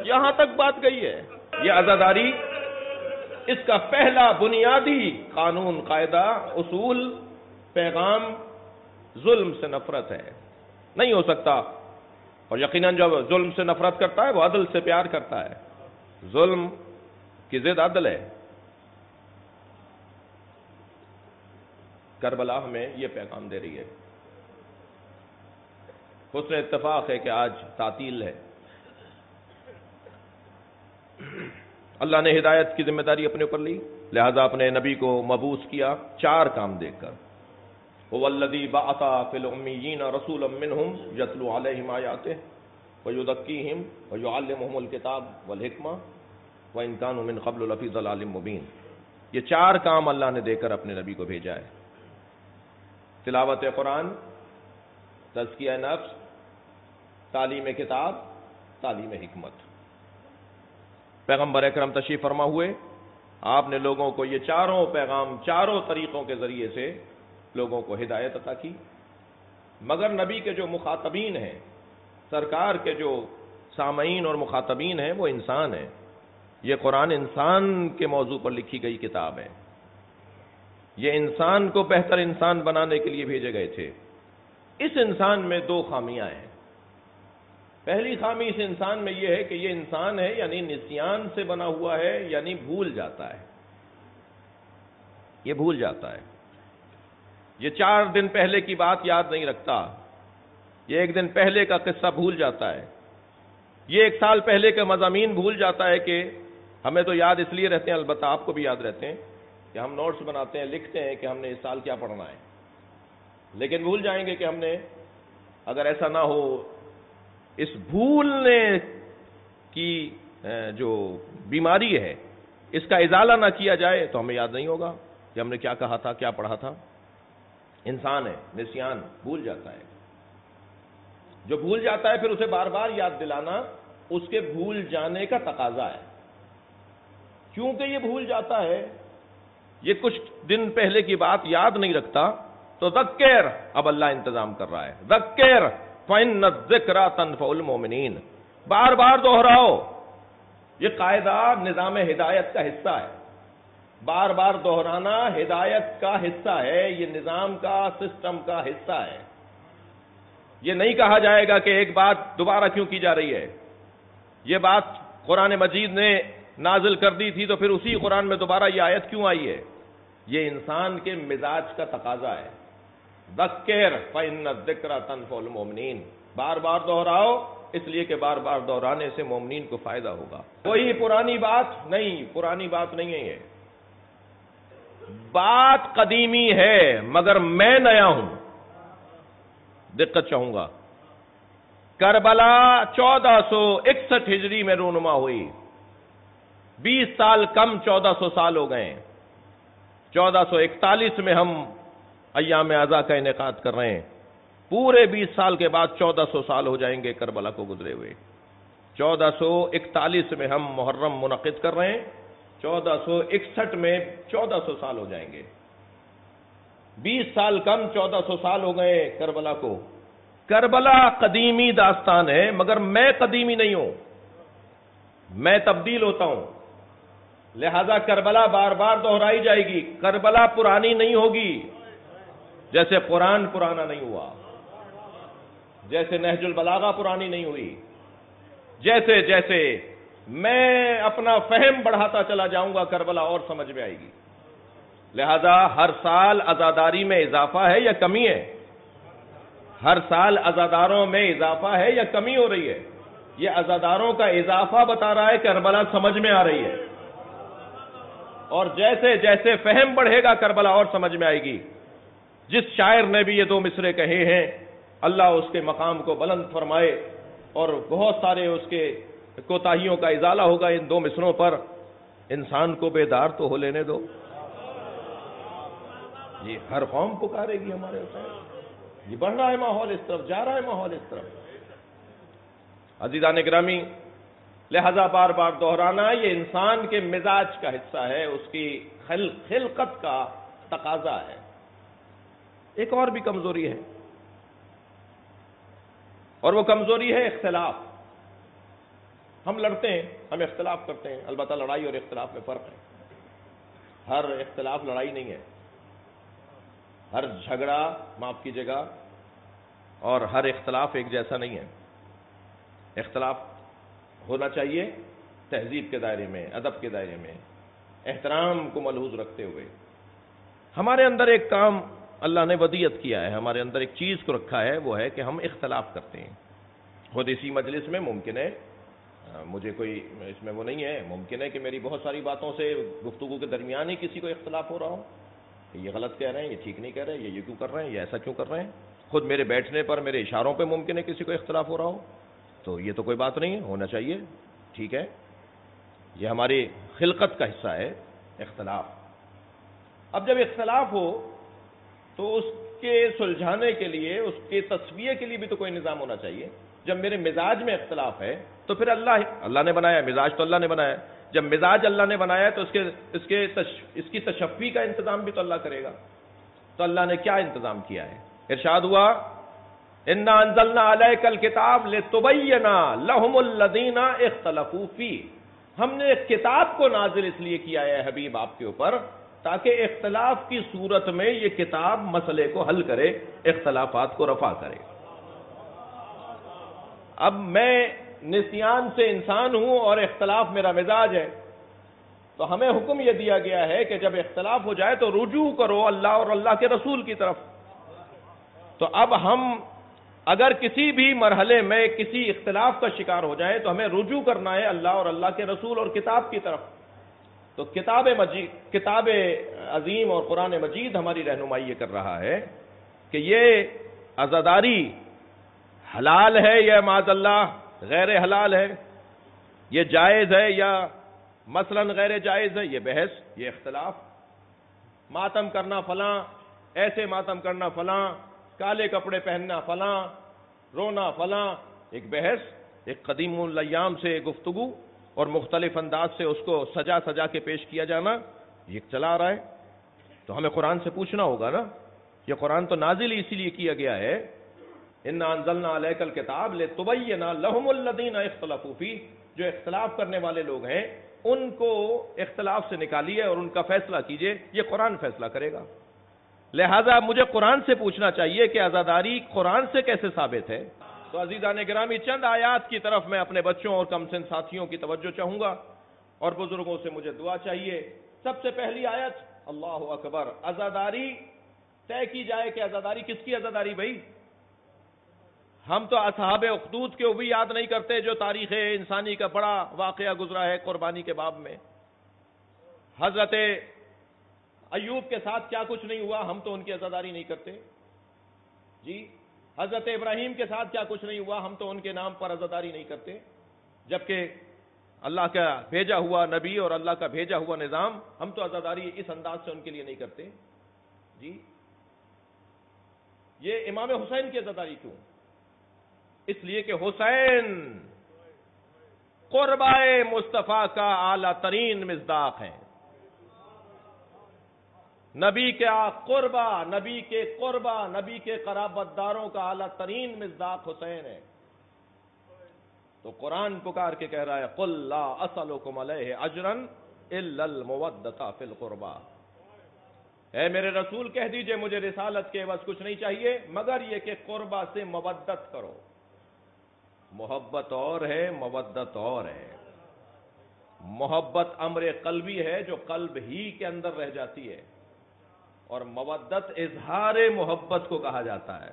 یہاں تک بات گئی ہے۔ یہ عزاداری، اس کا پہلا بنیادی قانون، قاعدہ، اصول، پیغام ظلم سے نفرت ہے، نہیں ہو سکتا۔ اور یقیناً جب ظلم سے نفرت کرتا ہے وہ عدل سے پیار کرتا ہے، ظلم کی ضد عدل ہے۔ کربلا ہمیں یہ پیغام دے رہی ہے۔ حسن اتفاق ہے کہ آج تعطیل ہے۔ اللہ نے ہدایت کی ذمہ داری اپنے اوپر لی، لہذا اپنے نبی کو مبعوث کیا 4 کام دیکھ کر۔ هو الذی بعث فی الامیین رسولا منہم یتلو علیہم آیاتہ ویزکیہم ویعلمہم الکتاب والحکمہ وان کانوا من قبل لفی ضلال مبین۔ یہ 4 کام اللہ نے دے کر اپنے نبی کو بھیجا ہے۔ تلاوت قرآن، تزکیہ نفس، تعلیم کتاب، تعلیم حکمت۔ پیغمبر اکرم تشریف فرما ہوئے، آپ نے لوگوں کو یہ 4 پیغام 4 طریقوں کے ذریعے سے لوگوں کو ہدایت عطا کی۔ مگر نبی کے جو مخاطبین ہیں، سرکار کے جو سامعین اور مخاطبین ہیں، وہ انسان ہیں۔ یہ قرآن انسان کے موضوع پر لکھی گئی کتاب ہے، یہ انسان کو بہتر انسان بنانے کے لیے بھیجے گئے تھے۔ اس انسان میں 2 خامیاں ہیں۔ پہلی خامی اس انسان میں یہ ہے کہ یہ انسان ہے، یعنی نسیان سے بنا ہوا ہے، یعنی بھول جاتا ہے، یہ بھول جاتا ہے۔ یہ 4 دن پہلے کی بات یاد نہیں رکھتا، یہ 1 دن پہلے کا قصہ بھول جاتا ہے، یہ 1 سال پہلے کے مضامین بھول جاتا ہے۔ کہ ہمیں تو یاد اس لیے رہتے ہیں، البتہ آپ کو بھی یاد رہتے ہیں، کہ ہم نوٹس بناتے ہیں، لکھتے ہیں کہ ہم نے اس سال کیا پڑھنا ہے، لیکن بھول جائیں گے کہ ہم نے، اگر ایسا نہ ہو، اس بھولنے کی جو بیماری ہے، اس کا ازالہ نہ کیا جائے تو ہمیں یاد نہیں ہوگا کہ ہم نے کیا کہا تھا، کیا پڑھا تھا۔ انسان ہے، نسیان، بھول جاتا ہے۔ جو بھول جاتا ہے پھر اسے بار بار یاد دلانا اس کے بھول جانے کا تقاضا ہے۔ کیونکہ یہ بھول جاتا ہے، یہ کچھ دن پہلے کی بات یاد نہیں رکھتا، تو ذکر، اب اللہ انتظام کر رہا ہے، ذکر فإن الذکرى تنفع المؤمنین، بار بار دہراؤ۔ یہ قاعدہ نظام ہدایت کا حصہ ہے، بار بار دہرانا ہدایت کا حصہ ہے، یہ نظام کا، سسٹم کا حصہ ہے۔ یہ نہیں کہا جائے گا کہ ایک بات دوبارہ کیوں کی جا رہی ہے، یہ بات قرآن مجید نے نازل کر دی تھی تو پھر اسی قرآن میں دوبارہ یہ آیت کیوں آئی ہے۔ یہ انسان کے مزاج کا تقاضا ہے۔ ذکر فإن الذکرى تنفع المؤمنین، بار بار دہراؤ، اس لیے کہ بار بار دہرانے سے مومنین کو فائدہ ہوگا۔ کوئی پرانی بات نہیں، پرانی بات نہیں ہے، یہ بات قدیمی ہے مگر میں نیا ہوں۔ دقت چاہوں گا، کربلا 1461 ہجری میں رونما ہوئی، 20 سال کم 1400 سال ہو گئے۔ 1441 میں ہم ایام عزا کا انعقاد کر رہے ہیں، پورے 20 سال کے بعد 1400 سال ہو جائیں گے کربلا کو گزرے ہوئے۔ 1441 میں ہم محرم منعقد کر رہے ہیں، 1461 میں 1400 سال ہو جائیں گے۔ 20 سال کم 1400 سال ہو گئے کربلا کو۔ کربلا قدیمی داستان ہے مگر میں قدیمی نہیں ہوں، میں تبدیل ہوتا ہوں، لہذا کربلا بار بار دہرائی جائے گی۔ کربلا پرانی نہیں ہوگی، جیسے قرآن پرانا نہیں ہوا، جیسے نہج البلاغہ پرانی نہیں ہوئی، جیسے جیسے میں اپنا فہم بڑھاتا چلا جاؤں گا کربلا اور سمجھ میں آئے گی۔ لہذا ہر سال عزاداری میں اضافہ ہے یا کمی ہے؟ ہر سال عزاداروں میں اضافہ ہے یا کمی ہو رہی ہے؟ یہ عزاداروں کا اضافہ بتا رہا ہے، کربلا سمجھ میں آ رہی ہے، اور جیسے جیسے فہم بڑھے گا کربلا اور سمجھ میں آئے گی۔ جس شاعر نے بھی یہ 2 مصرے کہے ہیں، اللہ اس کے مقام کو بلند فرمائے، اور بہت سارے اس کے کوتاہیوں کا ازالہ ہوگا ان 2 مصروں پر۔ انسان کو بیدار تو ہو لینے دو، یہ ہر قوم پکارے گی ہمارے حسین، یہ بڑھ رہا ہے ماحول اس طرف، جا رہا ہے ماحول اس طرف۔ عزیزان گرامی، لہذا بار بار دہرانا یہ انسان کے مزاج کا حصہ ہے، اس کی خلقت کا تقاضا ہے۔ ایک اور بھی کمزوری ہے، اور وہ کمزوری ہے اختلاف۔ ہم لڑتے ہیں، ہم اختلاف کرتے ہیں، البتہ لڑائی اور اختلاف میں فرق ہے۔ ہر اختلاف لڑائی نہیں ہے، ہر جھگڑا، معاف کیجیے گا، اور ہر اختلاف ایک جیسا نہیں ہے۔ اختلاف ہونا چاہیے تہذیب کے دائرے میں، ادب کے دائرے میں، احترام کو ملحوظ رکھتے ہوئے۔ ہمارے اندر ایک کام اللہ نے ودیعت کیا ہے، ہمارے اندر ایک چیز کو رکھا ہے، وہ ہے کہ ہم اختلاف کرتے ہیں۔ خود اسی مجلس میں ممکن ہے، مجھے کوئی اس میں وہ نہیں ہے، ممکن ہے کہ میری بہت ساری باتوں سے گفتگو کے درمیان ہی کسی کو اختلاف ہو رہا ہو کہ یہ غلط کہہ رہے ہیں، یہ ٹھیک نہیں کہہ رہے، یہ کیوں کر رہے ہیں، یہ ایسا کیوں کر رہے ہیں۔ خود میرے بیٹھنے پر، میرے اشاروں پہ ممکن ہے کسی کو اختلاف ہو رہا ہو، تو یہ تو کوئی بات نہیں ہے، ہونا چاہیے، ٹھیک ہے، یہ ہماری خلقت کا حصہ ہے اختلاف۔ اب جب اختلاف ہو تو اس کے سلجھانے کے لیے، اس کے تصفیے کے لیے بھی تو کوئی نظام ہونا چاہیے۔ جب میرے مزاج میں اختلاف ہے تو پھر اللہ نے بنایا مزاج، تو اللہ نے بنایا، جب مزاج اللہ نے بنایا تو اس کی تشفی کا انتظام بھی تو اللہ کرے گا۔ تو اللہ نے کیا انتظام کیا ہے؟ ارشاد ہوا، اِنَّا أَنزَلْنَا عَلَيْكَ الْكِتَابَ لِتُبَيِّنَ لَهُمُ الَّذِينَ اخْتَلَفُوا فِيهِ، ہم نے ایک کتاب کو نازل اس لیے کیا ہے حبیب آپ کے اوپر تاکہ اختلاف کی صورت میں یہ کتاب مسئلے کو حل کرے، اختلافات کو رفع کرے۔ اب میں نسیان سے انسان ہوں اور اختلاف میرا مزاج ہے، تو ہمیں حکم یہ دیا گیا ہے کہ جب اختلاف ہو جائے تو رجوع کرو اللہ اور اللہ کے رسول کی طرف۔ تو اب ہم اگر کسی بھی مرحلے میں کسی اختلاف کا شکار ہو جائیں تو ہمیں رجوع کرنا ہے اللہ اور اللہ کے رسول اور کتاب کی طرف۔ تو کتاب عظیم اور قرآن مجید ہماری رہنمائی یہ کر رہا ہے کہ یہ عزاداری حلال ہے یا معاذ اللہ غیر حلال ہے، یہ جائز ہے یا مثلاً غیر جائز ہے یہ بحث، یہ اختلاف، ماتم کرنا فلاں، ایسے ماتم کرنا فلاں، کالے کپڑے پہننا فلاں، رونا فلاں، ایک بحث، ایک قدیم الایام سے گفتگو اور مختلف انداز سے اس کو سجا سجا کے پیش کیا جانا، یہ چلا آ رہا ہے۔ تو ہمیں قرآن سے پوچھنا ہوگا نا، یہ قرآن تو نازل اسی لیے کیا گیا ہے، انا انزلنا علیک الکتاب لتبین لہم الذین اختلفوا فیہ، جو اختلاف کرنے والے لوگ ہیں ان کو اختلاف سے نکالیے اور ان کا فیصلہ کیجئے، یہ قرآن فیصلہ کرے گا۔ لہذا مجھے قرآن سے پوچھنا چاہیے کہ عزاداری قرآن سے کیسے ثابت ہے۔ تو عزیزان گرامی، چند آیات کی طرف میں اپنے بچوں اور کم سن ساتھیوں کی توجہ چاہوں گا اور بزرگوں سے مجھے دعا چاہیے۔ سب سے پہلی آیت، اللہ اکبر، عزاداری طے کی جائے کہ عزاداری کس کی عزاداری بھائی؟ ہم تو اصحاب اخدود کے بھی یاد نہیں کرتے جو تاریخ انسانی کا بڑا واقعہ گزرا ہے قربانی کے باب میں۔ حضرت ایوب کے ساتھ کیا کچھ نہیں ہوا، ہم تو ان کی عزاداری نہیں کرتے جی۔ حضرت ابراہیم کے ساتھ کیا کچھ نہیں ہوا، ہم تو ان کے نام پر عزاداری نہیں کرتے، جبکہ اللہ کا بھیجا ہوا نبی اور اللہ کا بھیجا ہوا نظام، ہم تو عزاداری اس انداز سے ان کے لیے نہیں کرتے جی۔ یہ امام حسین کی عزاداری کیوں؟ اس لیے کہ حسین قربائے مصطفیٰ کا اعلیٰ ترین مصداق ہے۔ نبی کا قربہ، نبی کے قربہ، نبی کے قرابت داروں کا اعلیٰ ترین مصداق حسین ہے۔ تو قرآن پکار کے کہہ رہا ہے قل لا اسألکم علیہ اجرا الا المودۃ فی القربى، اے میرے رسول کہہ دیجئے مجھے رسالت کے عوض کچھ نہیں چاہیے مگر یہ کہ قربہ سے مودت کرو۔ محبت اور ہے، مودت اور ہے۔ محبت امر قلبی ہے جو قلب ہی کے اندر رہ جاتی ہے، اور مودت اظہار محبت کو کہا جاتا ہے۔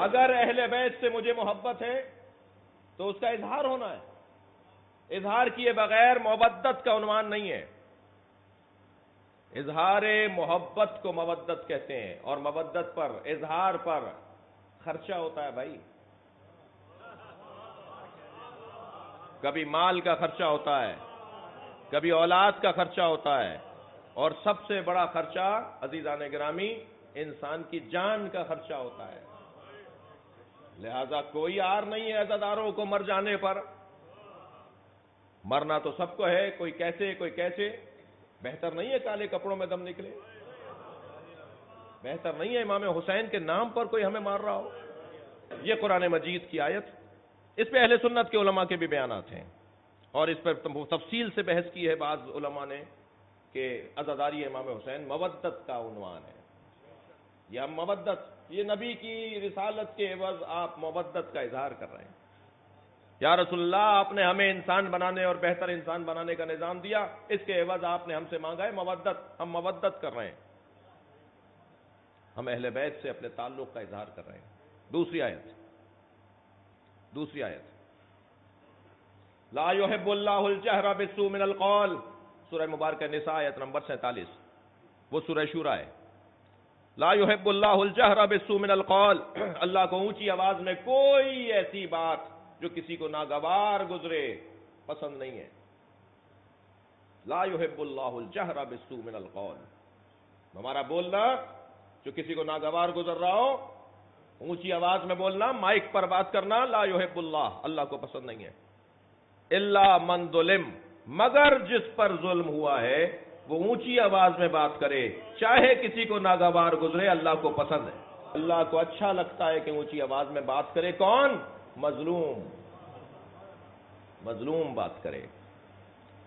اگر اہل بیت سے مجھے محبت ہے تو اس کا اظہار ہونا ہے، اظہار کیے بغیر مودت کا عنوان نہیں ہے۔ اظہار محبت کو مودت کہتے ہیں، اور مودت پر، اظہار پر خرچہ ہوتا ہے بھائی، کبھی مال کا خرچہ ہوتا ہے، کبھی اولاد کا خرچہ ہوتا ہے، اور سب سے بڑا خرچہ عزیزان گرامی انسان کی جان کا خرچہ ہوتا ہے۔ لہذا کوئی عار نہیں ہے عزاداروں کو مر جانے پر، مرنا تو سب کو ہے، کوئی کیسے کوئی کیسے۔ بہتر نہیں ہے کالے کپڑوں میں دم نکلے، بہتر نہیں ہے امام حسین کے نام پر کوئی ہمیں مار رہا ہو۔ یہ قرآن مجید کی آیت، اس پہ اہل سنت کے علماء کے بھی بیانات ہیں، اور اس پر تفصیل سے بحث کی ہے بعض علماء نے کہ عزاداری امام حسین مودت کا عنوان ہے۔ یا مودت، یہ نبی کی رسالت کے عوض آپ مودت کا اظہار کر رہے ہیں۔ یا رسول اللہ، آپ نے ہمیں انسان بنانے اور بہتر انسان بنانے کا نظام دیا، اس کے عوض آپ نے ہم سے مانگا ہے مودت، ہم مودت کر رہے ہیں، ہم اہل بیت سے اپنے تعلق کا اظہار کر رہے ہیں۔ دوسری آیت لا يحب اللہ الجہر بالسوء من القول، سورہ مبارکہ نساء آیت نمبر 47، وہ سورہ شورى ہے۔ لا يحب اللہ الجہر بالسوء من القول، اللہ کو اونچی آواز میں کوئی ایسی بات جو کسی کو ناگوار گزرے پسند نہیں ہے۔ لا يحب اللہ الجہر بالسوء من القول، ہمارا بولنا جو کسی کو ناگوار گزر رہا ہو، اونچی آواز میں بولنا، مائک پر بات کرنا، لا يحب اللہ کو پسند نہیں ہے۔ الا من ظلم، مگر جس پر ظلم ہوا ہے وہ اونچی آواز میں بات کرے، چاہے کسی کو ناگوار گزرے، اللہ کو پسند ہے۔ اللہ کو اچھا لگتا ہے کہ اونچی آواز میں بات کرے کون؟ مظلوم بات کرے۔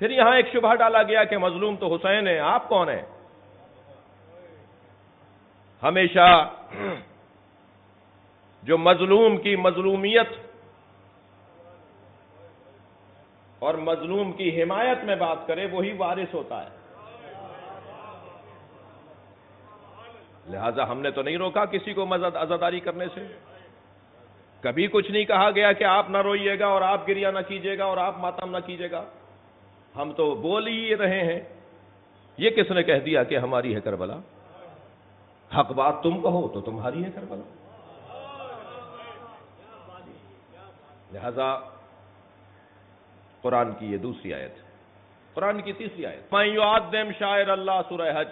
پھر یہاں ایک شبہ ڈالا گیا کہ مظلوم تو حسین ہے، آپ کون ہیں؟ ہمیشہ جو مظلوم کی مظلومیت اور مظلوم کی حمایت میں بات کرے وہی وارث ہوتا ہے۔ لہذا ہم نے تو نہیں روکا کسی کو عزاداری کرنے سے، کبھی کچھ نہیں کہا گیا کہ آپ نہ روئیے گا اور آپ گریہ نہ کیجیے گا اور آپ ماتم نہ کیجیے گا، ہم تو بول ہی رہے ہیں۔ یہ کس نے کہہ دیا کہ ہماری ہے کربلا؟ حق بات تم کہو تو تمہاری ہے کربلا۔ لہذا قرآن کی یہ دوسری آیت، قرآن کی تیسری آیت، من یعظم شعائر اللہ، سورہ حج،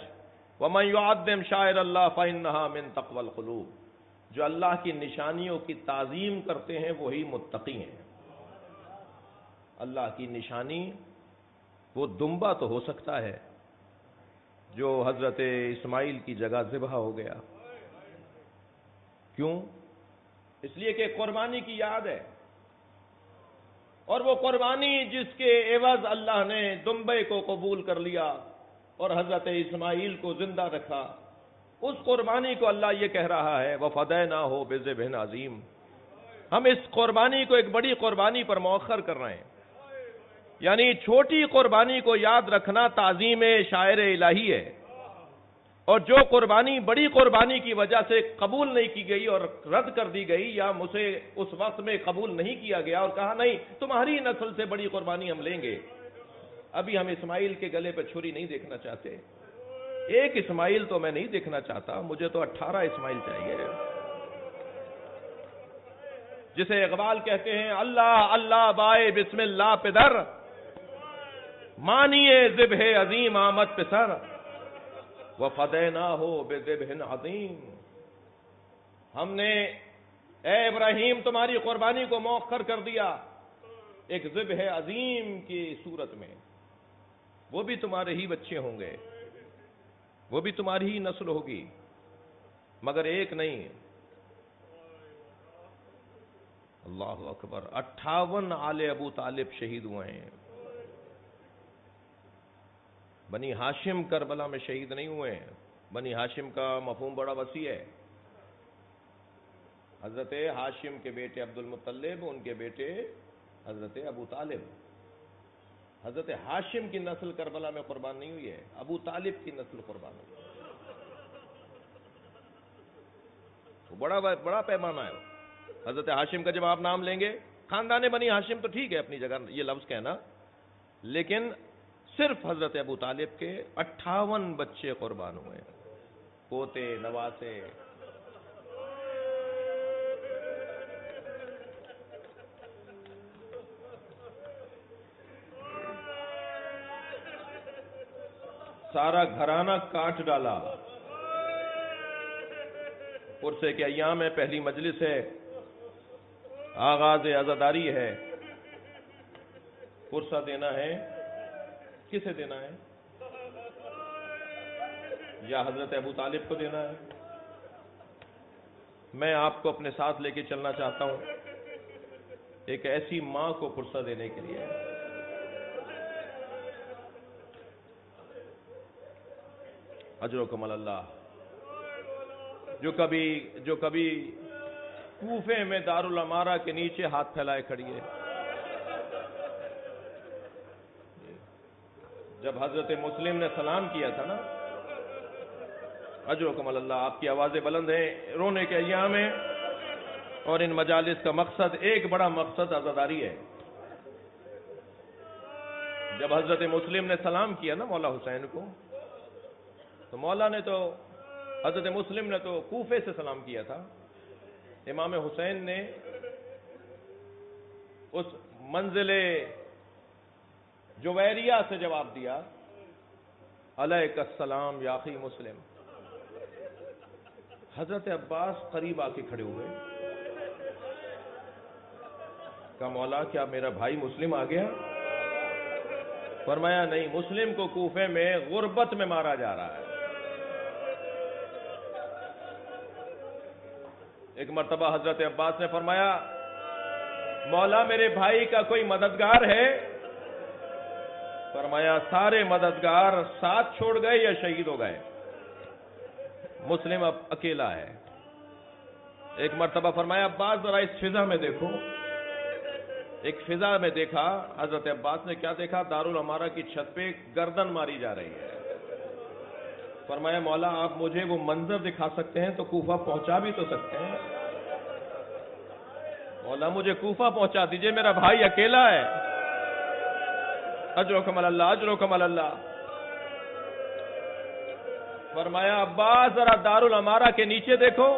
ومن یعظم شعائر اللہ فإنہا من تقوی القلوب، جو اللہ کی نشانیوں کی تعظیم کرتے ہیں وہی متقی ہیں۔ اللہ کی نشانی، وہ دمبا تو ہو سکتا ہے جو حضرت اسماعیل کی جگہ ذبح ہو گیا، کیوں؟ اس لیے کہ قربانی کی یاد ہے، اور وہ قربانی جس کے عوض اللہ نے دمبے کو قبول کر لیا اور حضرت اسماعیل کو زندہ رکھا، اس قربانی کو اللہ یہ کہہ رہا ہے وَفَدَيْنَاهُ بِذِبْحٍ عَظِيمٍ، ہم اس قربانی کو ایک بڑی قربانی پر مؤخر کر رہے ہیں۔ یعنی چھوٹی قربانی کو یاد رکھنا تعظیم شاعر الہی ہے، اور جو قربانی بڑی قربانی کی وجہ سے قبول نہیں کی گئی اور رد کر دی گئی، یا مجھے اس وقت میں قبول نہیں کیا گیا اور کہا نہیں تمہاری نسل سے بڑی قربانی ہم لیں گے، ابھی ہم اسماعیل کے گلے پہ چھری نہیں دیکھنا چاہتے، ایک اسماعیل تو میں نہیں دیکھنا چاہتا، مجھے تو 18 اسماعیل چاہیے، جسے اقبال کہتے ہیں اللہ اللہ بائے بسم اللہ پدر، مانیے ذبح عظیم آمد پسر، وَفَدَيْنَاهُ بِذِبْحٍ عَظِيمٍ، ہم نے اے ابراہیم تمہاری قربانی کو مؤخر کر دیا ایک ذبح عظیم کی صورت میں، وہ بھی تمہارے ہی بچے ہوں گے، وہ بھی تمہاری ہی نسل ہوگی، مگر ایک نہیں، اللہ اکبر، 58 آل ابو طالب شہید ہوئے ہیں۔ بنی ہاشم کربلا میں شہید نہیں ہوئے ہیں، بنی ہاشم کا مفہوم بڑا وسیع ہے، حضرت ہاشم کے بیٹے عبد المطلب، ان کے بیٹے حضرت ابو طالب، حضرت ہاشم کی نسل کربلا میں قربان نہیں ہوئی ہے، ابو طالب کی نسل قربان ہوئی، وہ بڑا پیمانہ ہے۔ حضرت ہاشم کا جب آپ نام لیں گے، خاندان بنی ہاشم تو ٹھیک ہے اپنی جگہ یہ لفظ کہنا، لیکن صرف حضرت ابو طالب کے 58 بچے قربان ہوئے، پوتے نواسے۔ سارا گھرانہ کاٹ ڈالا، عرصے کے ایام ہے، پہلی مجلس ہے، آغاز عزاداری ہے، پرسہ دینا ہے، کسے دینا ہے؟ یا حضرت ابو طالب کو دینا ہے؟ میں آپ کو اپنے ساتھ لے کے چلنا چاہتا ہوں ایک ایسی ماں کو پرسہ دینے کے لیے، اجرکم اللہ، جو کبھی کوفے میں دارالامارہ کے نیچے ہاتھ پھیلائے کھڑی ہے، جب حضرت مسلم نے سلام کیا تھا نا، اجرکم اللہ، آپ کی آوازیں بلند ہیں، رونے کے ایام ہیں، اور ان مجالس کا مقصد، ایک بڑا مقصد عزاداری ہے۔ جب حضرت مسلم نے سلام کیا نا مولا حسین کو، تو مولا نے تو، حضرت مسلم نے تو کوفے سے سلام کیا تھا، امام حسین نے اس منزل جویریہ سے جواب دیا، علیک السلام یا اخی مسلم۔ حضرت عباس قریب آ کے کھڑے ہوئے، کہا مولا کیا میرا بھائی مسلم آ گیا؟ فرمایا نہیں، مسلم کو کوفے میں غربت میں مارا جا رہا ہے۔ ایک مرتبہ حضرت عباس نے فرمایا مولا میرے بھائی کا کوئی مددگار ہے؟ فرمایا سارے مددگار ساتھ چھوڑ گئے یا شہید ہو گئے، مسلم اب اکیلا ہے۔ ایک مرتبہ فرمایا عباس ذرا اس فضا میں دیکھو، ایک فضا میں دیکھا، حضرت عباس نے کیا دیکھا؟ دارالامارہ کی چھت پہ گردن ماری جا رہی ہے۔ فرمایا مولا آپ مجھے وہ منظر دکھا سکتے ہیں تو کوفہ پہنچا بھی تو سکتے ہیں، مولا مجھے کوفہ پہنچا دیجئے، میرا بھائی اکیلا ہے۔ اجرکم اللہ، اجرکم اللہ۔ فرمایا عباس ذرا دارالامارہ کے نیچے دیکھو۔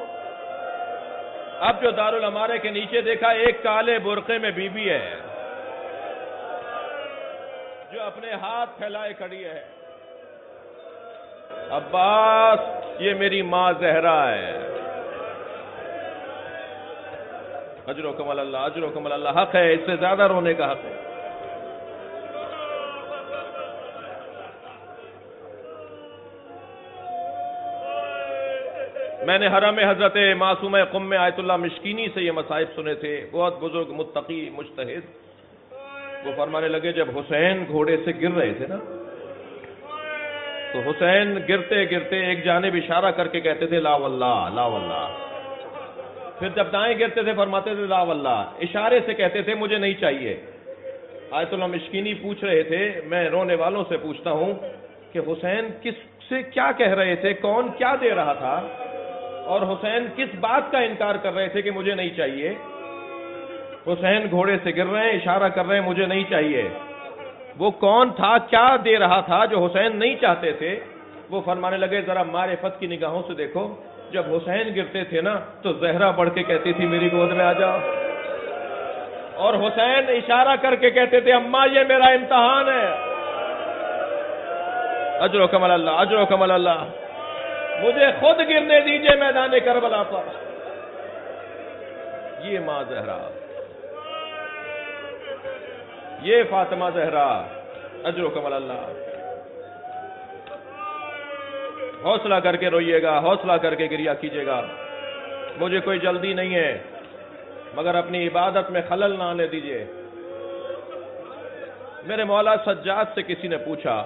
اب جو دارالامارہ کے نیچے دیکھا، ایک کالے برقعے میں بی بی ہے، جو اپنے ہاتھ پھیلائے کھڑی ہے، عباس یہ میری ماں زہرا ہے، اجر و کمال اللہ، اجر و کمال اللہ، حق ہے، اس سے زیادہ رونے کا حق ہے۔ میں نے حرم حضرت معصومہ قم آیت اللہ مشکینی سے یہ مصائب سنے تھے، بہت بزرگ متقی مجتہد، وہ فرمانے لگے جب حسین گھوڑے سے گر رہے تھے نا، تو حسین گرتے گرتے ایک جانب اشارہ کر کے کہتے تھے لا واللہ لا واللہ، پھر جب دائیں گرتے تھے فرماتے تھے لا واللہ، اشارے سے کہتے تھے مجھے نہیں چاہیے۔ آیت اللہ مشکینی پوچھ رہے تھے، میں رونے والوں سے پوچھتا ہوں کہ حسین کس سے کیا کہہ رہے تھے، کون کیا دے رہا تھا، اور حسین کس بات کا انکار کر رہے تھے کہ مجھے نہیں چاہیے؟ حسین گھوڑے سے گر رہے ہیں، اشارہ کر رہے ہیں مجھے نہیں چاہیے، وہ کون تھا، کیا دے رہا تھا جو حسین نہیں چاہتے تھے؟ وہ فرمانے لگے ذرا معرفت کی نگاہوں سے دیکھو، جب حسین گرتے تھے نا تو زہرا بڑھ کے کہتی تھی میری گود میں آ جاؤ، اور حسین اشارہ کر کے کہتے تھے اماں یہ میرا امتحان ہے۔ اجر و کمال اللہ، اجر و کمال اللہ، مجھے خود گرنے دیجئے میدان کربلا پر۔ یہ ماں زہرا، یہ فاطمہ زہرا، اجر و کمال اللہ۔ حوصلہ کر کے روئیے گا، حوصلہ کر کے گریہ کیجیے گا، مجھے کوئی جلدی نہیں ہے، مگر اپنی عبادت میں خلل نہ آنے دیجیے۔ میرے مولا سجاد سے کسی نے پوچھا،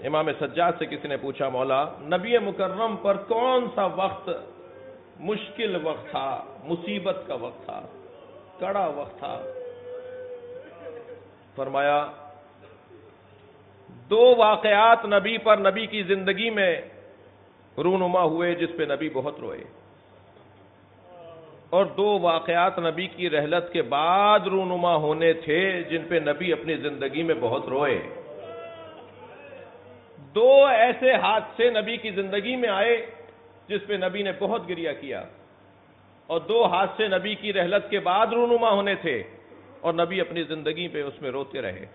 امام سجاد سے کسی نے پوچھا مولا نبی مکرم پر کون سا وقت مشکل وقت تھا، مصیبت کا وقت تھا، کڑا وقت تھا؟ فرمایا دو واقعات نبی پر، نبی کی زندگی میں رونما ہوئے جس پہ نبی بہت روئے، اور دو واقعات نبی کی رحلت کے بعد رونما ہونے تھے جن پہ نبی اپنی زندگی میں بہت روئے۔ دو ایسے حادثے نبی کی زندگی میں آئے جس پہ نبی نے بہت گریہ کیا، اور دو حادثے نبی کی رحلت کے بعد رونما ہونے تھے اور نبی اپنی زندگی پہ اس میں روتے رہے۔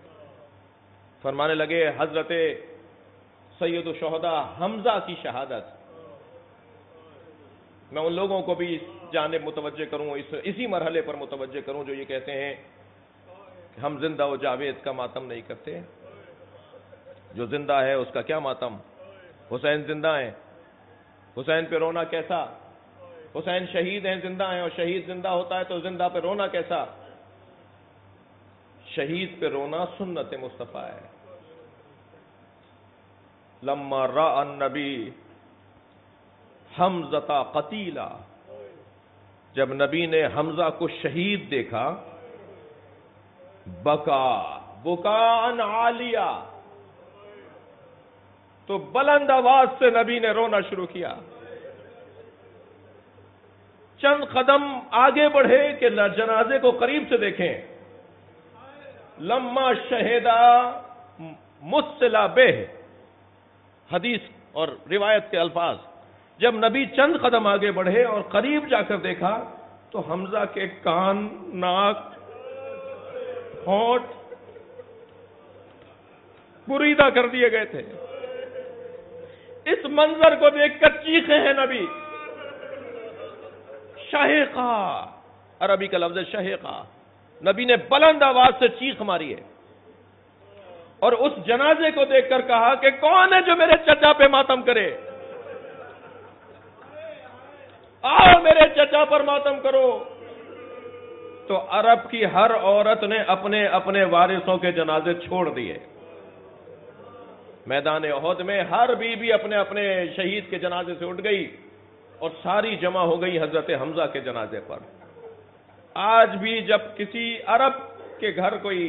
فرمانے لگے حضرت سید الشہداء حمزہ کی شہادت، میں ان لوگوں کو بھی اس جانب متوجہ کروں، اسی مرحلے پر متوجہ کروں جو یہ کہتے ہیں کہ ہم زندہ و جاوید کا ماتم نہیں کرتے۔ جو زندہ ہے اس کا کیا ماتم؟ حسین زندہ ہیں، حسین پہ رونا کیسا؟ حسین شہید ہیں، زندہ ہیں، اور شہید زندہ ہوتا ہے تو زندہ پہ رونا کیسا؟ شہید پہ رونا سنت مصطفیٰ ہے۔ لما رأى النبی حمزہ قتیلا، جب نبی نے حمزہ کو شہید دیکھا، بکاء عالیہ، تو بلند آواز سے نبی نے رونا شروع کیا۔ چند قدم آگے بڑھے کہ جنازے کو قریب سے دیکھیں، لما شہدا مصلا بہ، حدیث اور روایت کے الفاظ، جب نبی چند قدم آگے بڑھے اور قریب جا کر دیکھا تو حمزہ کے کان، ناک، ہونٹ بریدہ کر دیے گئے تھے۔ اس منظر کو دیکھ کر چیخے ہیں نبی، شہیقہ، عربی کا لفظ ہے شہیقہ، نبی نے بلند آواز سے چیخ ماری ہے، اور اس جنازے کو دیکھ کر کہا کہ کون ہے جو میرے چچا پہ ماتم کرے؟ آؤ میرے چچا پر ماتم کرو۔ تو عرب کی ہر عورت نے اپنے اپنے وارثوں کے جنازے چھوڑ دیے۔ میدان احد میں ہر بیوی اپنے اپنے شہید کے جنازے سے اٹھ گئی اور ساری جمع ہو گئی حضرت حمزہ کے جنازے پر۔ آج بھی جب کسی عرب کے گھر کوئی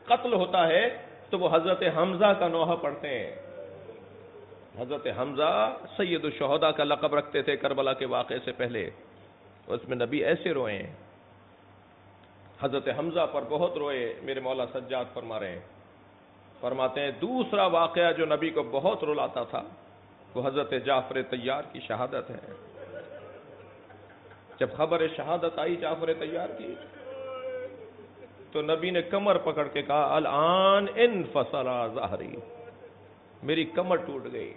قتل ہوتا ہے تو وہ حضرت حمزہ کا نوحہ پڑھتے ہیں۔ حضرت حمزہ سید الشہداء کا لقب رکھتے تھے کربلا کے واقعے سے پہلے، اس میں نبی ایسے روئے ہیں۔ حضرت حمزہ پر بہت روئے، میرے مولا سجاد فرما رہے ہیں، فرماتے ہیں دوسرا واقعہ جو نبی کو بہت رلاتا تھا وہ حضرت جعفر طیار کی شہادت ہے۔ جب خبر شہادت آئی جعفر طیار کی تو نبی نے کمر پکڑ کے کہا الان انفصل ظہری، میری کمر ٹوٹ گئی،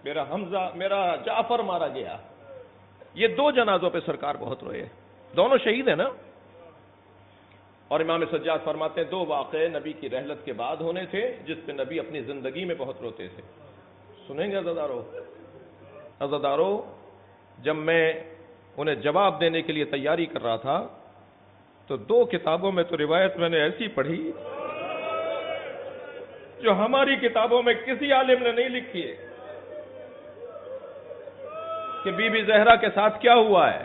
میرا جعفر مارا گیا۔ یہ دو جنازوں پہ سرکار بہت روئے، دونوں شہید ہیں نا۔ اور امام سجاد فرماتے ہیں دو واقعے نبی کی رحلت کے بعد ہونے تھے جس پہ نبی اپنی زندگی میں بہت روتے تھے۔ سنیں گے عزادارو، جب میں انہیں جواب دینے کے لیے تیاری کر رہا تھا تو دو کتابوں میں تو روایت میں نے ایسی پڑھی جو ہماری کتابوں میں کسی عالم نے نہیں لکھی ہے کہ بی بی زہرا کے ساتھ کیا ہوا ہے۔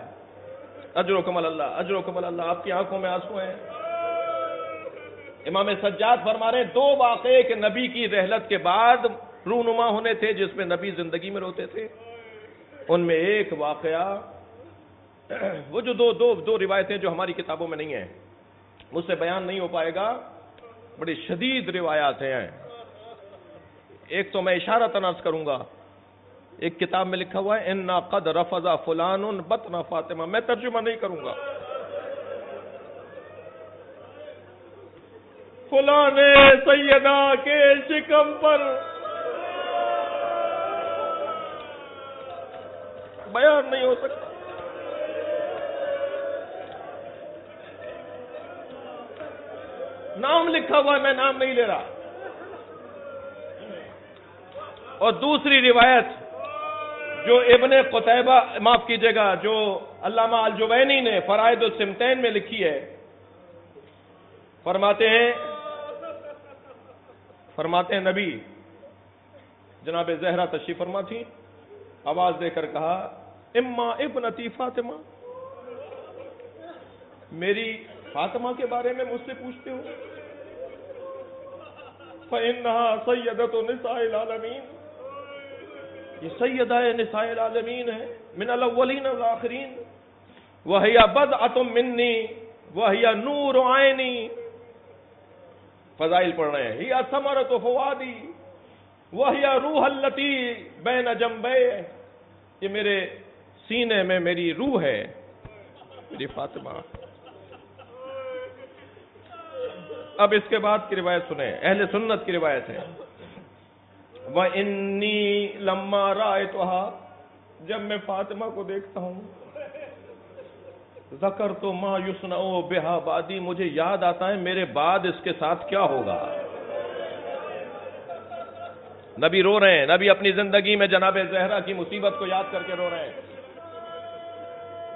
اجرکم اللہ، اجرکم اللہ، آپ کی آنکھوں میں آنسو ہیں۔ امام سجاد فرما رہے ہیں دو واقعے کہ نبی کی رحلت کے بعد رونما ہونے تھے جس میں نبی زندگی میں روتے تھے۔ ان میں ایک واقعہ، وہ جو دو روایتیں جو ہماری کتابوں میں نہیں ہیں، مجھ سے بیان نہیں ہو پائے گا، بڑی شدید روایات ہیں۔ ایک تو میں اشارتاً عرض کروں گا، ایک کتاب میں لکھا ہوا ہے انا قد رفض فلان بطن فاطمہ، میں ترجمہ نہیں کروں گا۔ فلاں نے سیدہ کے شکم پر بیان نہیں ہو سکتا۔ نام لکھا ہوا ہے، میں نام نہیں لے رہا۔ اور دوسری روایت جو ابن قتیبہ، معاف کیجئے گا، جو علامہ الجوینی نے فرائض السمتین میں لکھی ہے، فرماتے ہیں نبی جناب زہرا تشریف فرما تھی، آواز دے کر کہا اما ابنتی فاطمہ، میری فاطمہ کے بارے میں مجھ سے پوچھتے ہو؟ فإنها سیدۃ نساء العالمین، یہ سیدہ نساء العالمین ہے، من الاولین والآخرین، وہی بضعۃ منی وہی نور عینی، فضائل پڑھ رہے ہیں، ہی ثمرۃ فؤادی وہی روح التی بین جنبی، یہ میرے سینے میں میری روح ہے، میری فاطمہ۔ اب اس کے بعد کی روایت سنیں، اہل سنت کی روایت ہے، وَإِنِّي لَمَّا رَأَيْتُهَا، جب میں فاطمہ کو دیکھتا ہوں، ذکرت ما یصنع بها بعدی، مجھے یاد آتا ہے میرے بعد اس کے ساتھ کیا ہوگا۔ نبی رو رہے ہیں، نبی اپنی زندگی میں جناب زہرا کی مصیبت کو یاد کر کے رو رہے ہیں۔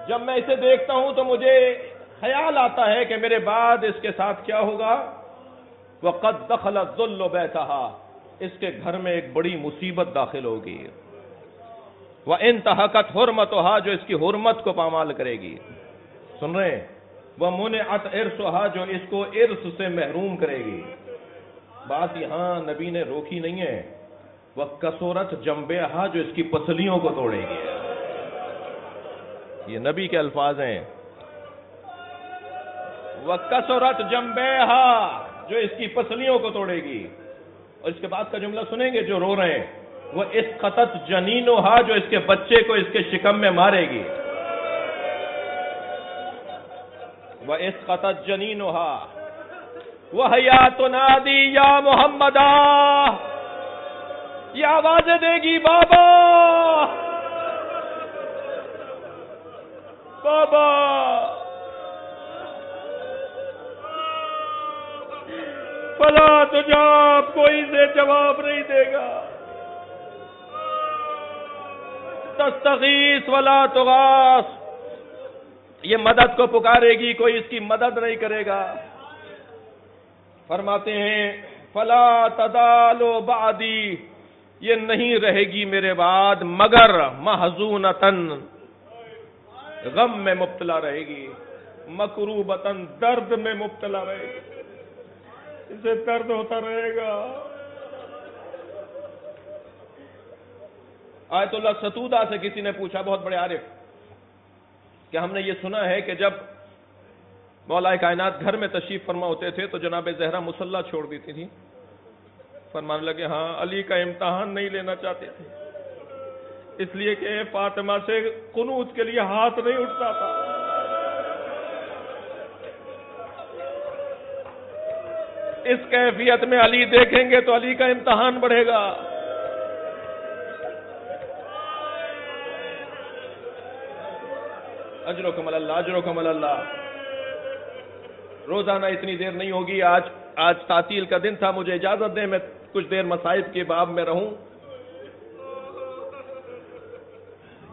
جب میں اسے دیکھتا ہوں تو مجھے خیال آتا ہے کہ میرے بعد اس کے ساتھ کیا ہوگا۔ وَقَدْ دَخَلَ الذُّلُّ بَيْتَهَا، اس کے گھر میں ایک بڑی مصیبت داخل ہوگی۔ وَإِنْتَهَكَتْ حُرْمَتُهَا، جو اس کی حرمت کو پامال کرے گی۔ سن رہے ہیں؟ وَمُنِعَتْ عِرْسُهَا، جو اس کو عرص سے محروم کرے گی۔ بات یہاں نبی نے روکی نہیں ہے، وَكَسُرَتْ جَنْبِهَا، جو اس کی پسلیوں کو توڑے گی۔ یہ نبی کے الفاظ ہیں، وَكَسُرَتْ جَنْبِهَا، جو اس کی پسلیوں کو توڑے گی۔ اور اس کے بعد کا جملہ سنیں گے جو رو رہے ہیں، وَإِسْقَطَتْ جَنِينُهَا، جو اس کے بچے کو اس کے شکم میں مارے گی۔ وَإِسْقَطَتْ جَنِينُهَا وَهِيَ تُنَادِي يَا مُحَمَّدَا، یہ آوازیں دے گی بابا بابا، فلا تجاب، کوئی سے جواب نہیں دے گا۔ تستغیث ولا تغاث، یہ مدد کو پکارے گی، کوئی اس کی مدد نہیں کرے گا۔ فرماتے ہیں فلا تزال بعدی، یہ نہیں رہے گی میرے بعد مگر محزونتن، غم میں مبتلا رہے گی، مکروبتن، درد میں مبتلا رہے گی، اسے درد ہوتا رہے گا۔ آیت اللہ ستودہ سے کسی نے پوچھا، بہت بڑے عارف، کہ ہم نے یہ سنا ہے کہ جب مولا کائنات گھر میں تشریف فرما ہوتے تھے تو جناب زہرا مصلی چھوڑ دیتی تھی۔ فرمانے لگے ہاں، علی کا امتحان نہیں لینا چاہتے تھے، اس لیے کہ فاطمہ سے قنوت کے لیے ہاتھ نہیں اٹھتا تھا۔ اس کیفیت میں علی دیکھیں گے تو علی کا امتحان بڑھے گا. اجرکم اللہ، اجرکم اللہ. روزانہ اتنی دیر نہیں ہوگی. آج تعطیل کا دن تھا، مجھے اجازت دیں میں کچھ دیر مصائب کے باب میں رہوں.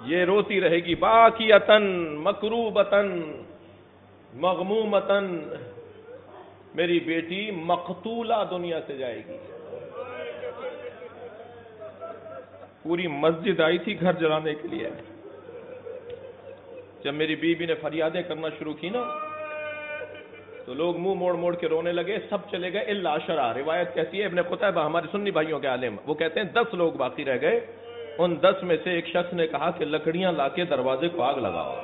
یہ روتی رہے گی باقیتن مکروبتن مغمومتن، میری بیٹی مقتولہ دنیا سے جائے گی. پوری مسجد آئی تھی گھر جلانے کے لیے. جب میری بیوی نے فریادیں کرنا شروع کی نا تو لوگ منہ موڑ موڑ کے رونے لگے. سب چلے گئے الا عشرہ. روایت کہتی ہے، ابن قتیبہ ہمارے سنی بھائیوں کے عالم، وہ کہتے ہیں 10 لوگ باقی رہ گئے. ان 10 میں سے ایک شخص نے کہا کہ لکڑیاں لا کے دروازے کو آگ لگاؤ.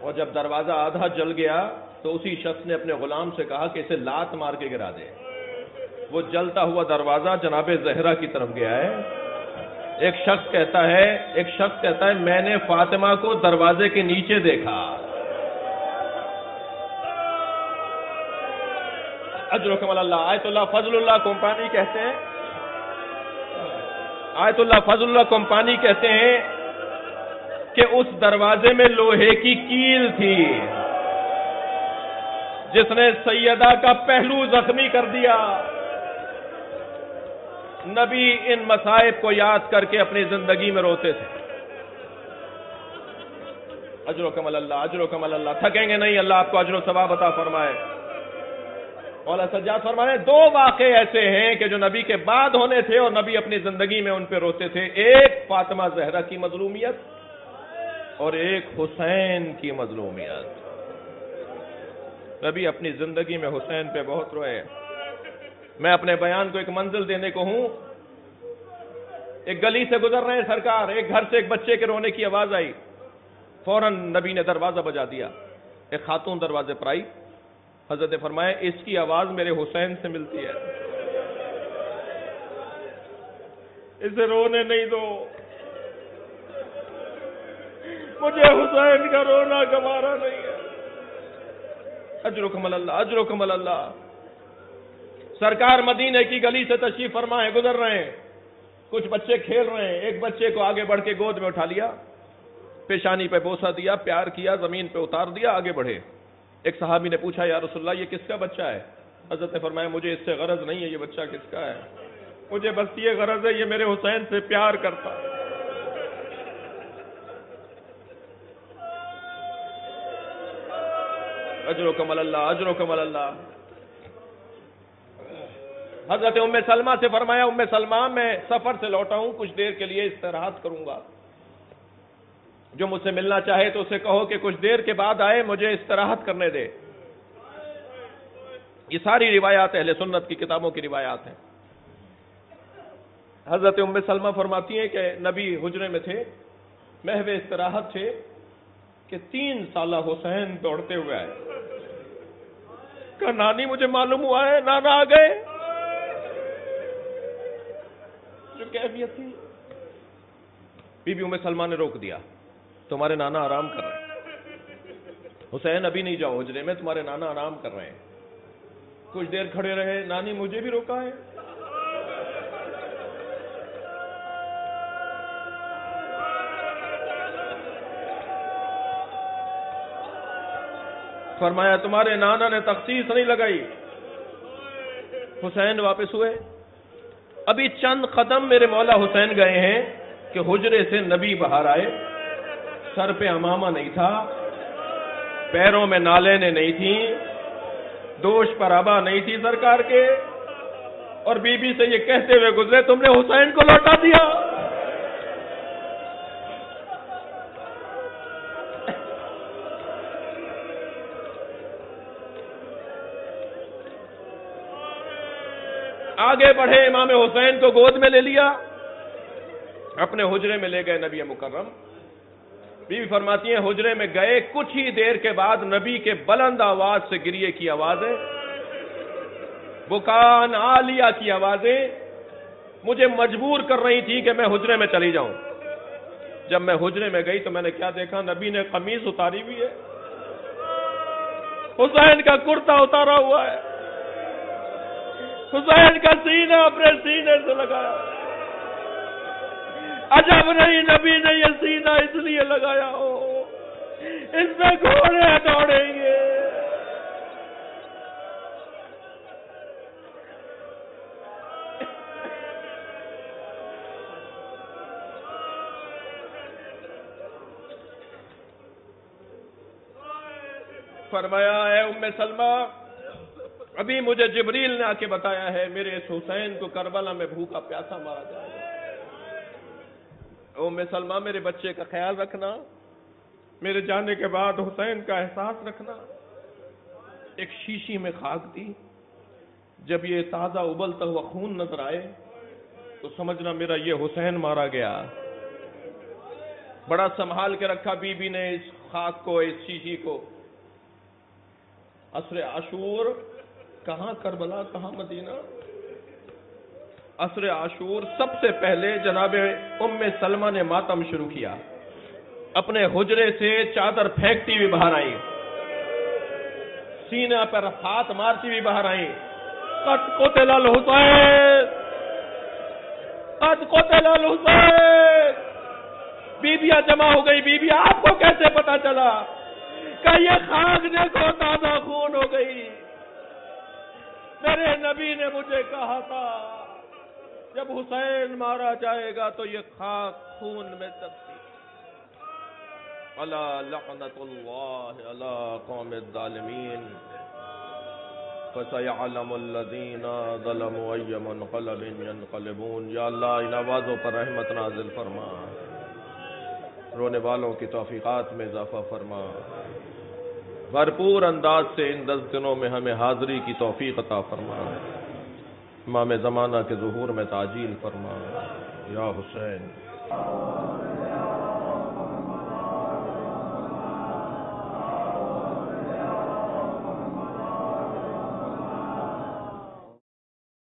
اور جب دروازہ آدھا جل گیا تو اسی شخص نے اپنے غلام سے کہا کہ اسے لات مار کے گرا دے. وہ جلتا ہوا دروازہ جناب زہرا کی طرف گیا ہے. ایک شخص کہتا ہے میں نے فاطمہ کو دروازے کے نیچے دیکھا. اجرکم اللہ. آیت اللہ فضل اللہ کمپانی کہتے ہیں، آیت اللہ فضل اللہ کمپانی کہتے ہیں کہ اس دروازے میں لوہے کی کیل تھی جس نے سیدہ کا پہلو زخمی کر دیا. نبی ان مصائب کو یاد کر کے اپنی زندگی میں روتے تھے. اجرکم اللہ، اجرکم اللہ. تھکیں گے نہیں، اللہ آپ کو اجر و ثواب عطا فرمائے. مولا سجاد فرمائے 2 واقعے ایسے ہیں کہ جو نبی کے بعد ہونے تھے اور نبی اپنی زندگی میں ان پہ روتے تھے. ایک فاطمہ زہرا کی مظلومیت اور ایک حسین کی مظلومیت. نبی اپنی زندگی میں حسین پہ بہت روئے. میں اپنے بیان کو ایک منزل دینے کو ہوں. ایک گلی سے گزر رہے ہیں سرکار، ایک گھر سے ایک بچے کے رونے کی آواز آئی. فوراً نبی نے دروازہ بجا دیا. ایک خاتون دروازے پر آئی. حضرت نے فرمایا اس کی آواز میرے حسین سے ملتی ہے، اسے رونے نہیں دو، مجھے حسین کا رونا گوارا نہیں ہے. اجرکم اللہ، اجرکم اللہ. سرکار مدینے کی گلی سے تشریف فرما ہے، گزر رہے ہیں. کچھ بچے کھیل رہے ہیں. ایک بچے کو آگے بڑھ کے گود میں اٹھا لیا، پیشانی پہ بوسہ دیا، پیار کیا، زمین پہ اتار دیا، آگے بڑھے. ایک صحابی نے پوچھا یا رسول اللہ یہ کس کا بچہ ہے؟ حضرت نے فرمایا مجھے اس سے غرض نہیں ہے یہ بچہ کس کا ہے، مجھے بس یہ غرض ہے یہ میرے حسین سے پیار کرتا. اجرکم اللہ، اجرکم اللہ. حضرت ام سلمہ سے فرمایا ام سلمہ میں سفر سے لوٹا ہوں، کچھ دیر کے لیے استراحت کروں گا. جو مجھ سے ملنا چاہے تو اسے کہو کہ کچھ دیر کے بعد آئے، مجھے استراحت کرنے دے. یہ ساری روایات اہل سنت کی کتابوں کی روایات ہیں. حضرت ام سلمہ فرماتی ہیں کہ نبی حجرے میں تھے، محو استراحت تھے کہ 3 سالہ حسین دوڑتے ہوئے آئے. کہا نانی مجھے معلوم ہوا ہے نانا آ گئے. جو کیفیت تھی بی بی ام سلمہ نے روک دیا. تمہارے نانا آرام کر رہے ہیں، حسین ابھی نہیں جاؤ حجرے میں، تمہارے نانا آرام کر رہے ہیں. کچھ دیر کھڑے رہے. نانی مجھے بھی روکا ہے. فرمایا تمہارے نانا نے تخصیص نہیں لگائی. حسین واپس ہوئے. ابھی چند قدم میرے مولا حسین گئے ہیں کہ حجرے سے نبی باہر آئے. سر پہ امامہ نہیں تھا، پیروں میں نالینیں نہیں تھیں، دوش پر آبا نہیں تھی سرکار کے، اور بی بی سے یہ کہتے ہوئے گزرے تم نے حسین کو لوٹا دیا. آگے بڑھے، امام حسین کو گود میں لے لیا، اپنے حجرے میں لے گئے نبی مکرم. بی بی فرماتی ہیں حجرے میں گئے، کچھ ہی دیر کے بعد نبی کے بلند آواز سے گریے کی آوازیں، بکان عالیہ کی آوازیں مجھے مجبور کر رہی تھی کہ میں حجرے میں چلی جاؤں. جب میں حجرے میں گئی تو میں نے کیا دیکھا؟ نبی نے قمیص اتاری ہوئی ہے، حسین کا کرتا اتارا ہوا ہے. حسین کا سینہ اپنے سینے سے لگایا. عجب نہیں نبی نے یہ سینہ اس لیے لگایا ہو اس میں گھوڑے دوڑیں گے. فرمایا اے ام سلمہ ابھی مجھے جبریل نے آ کے بتایا ہے میرے اس حسین کو کربلا میں بھوکا پیاسا مارا جائے گا. ام سلمہ میرے بچے کا خیال رکھنا, میرے جانے کے بعد حسین کا احساس رکھنا. ایک شیشی میں خاک دی, جب یہ تازہ ابلتا ہوا خون نظر آئے تو سمجھنا میرا یہ حسین مارا گیا. بڑا سنبھال کے رکھا بی بی نے اس خاک کو, اس شیشی کو. عصر عاشور کہاں کربلا کہاں مدینہ. عصر عاشور سب سے پہلے جناب ام سلمہ نے ماتم شروع کیا. اپنے حجرے سے چادر پھینکتی ہوئی باہر آئی, سینہ پر ہاتھ مارتی ہوئی باہر آئی. قد قتل الحسین, قد قتل الحسین. بیبیاں جمع ہو گئی. بیبیاں آپ کو کیسے پتا چلا کہ یہ خاک دیکھو تازہ خون ہو گئی. میرے نبی نے مجھے کہا تھا جب حسین مارا جائے گا تو یہ خاک خون میں تبدیل. الا لعنت اللہ علی قوم الظالمین فسيعلم الذين ظلموا أي منقلب ينقلبون. یا اللہ ان آوازوں پر رحمت نازل فرما, رونے والوں کی توفیقات میں اضافہ فرما, بھرپور انداز سے ان 10 دنوں میں ہمیں حاضری کی توفیق عطا فرما. امام زمانہ کے ظہور میں تعجیل فرما. یا حسین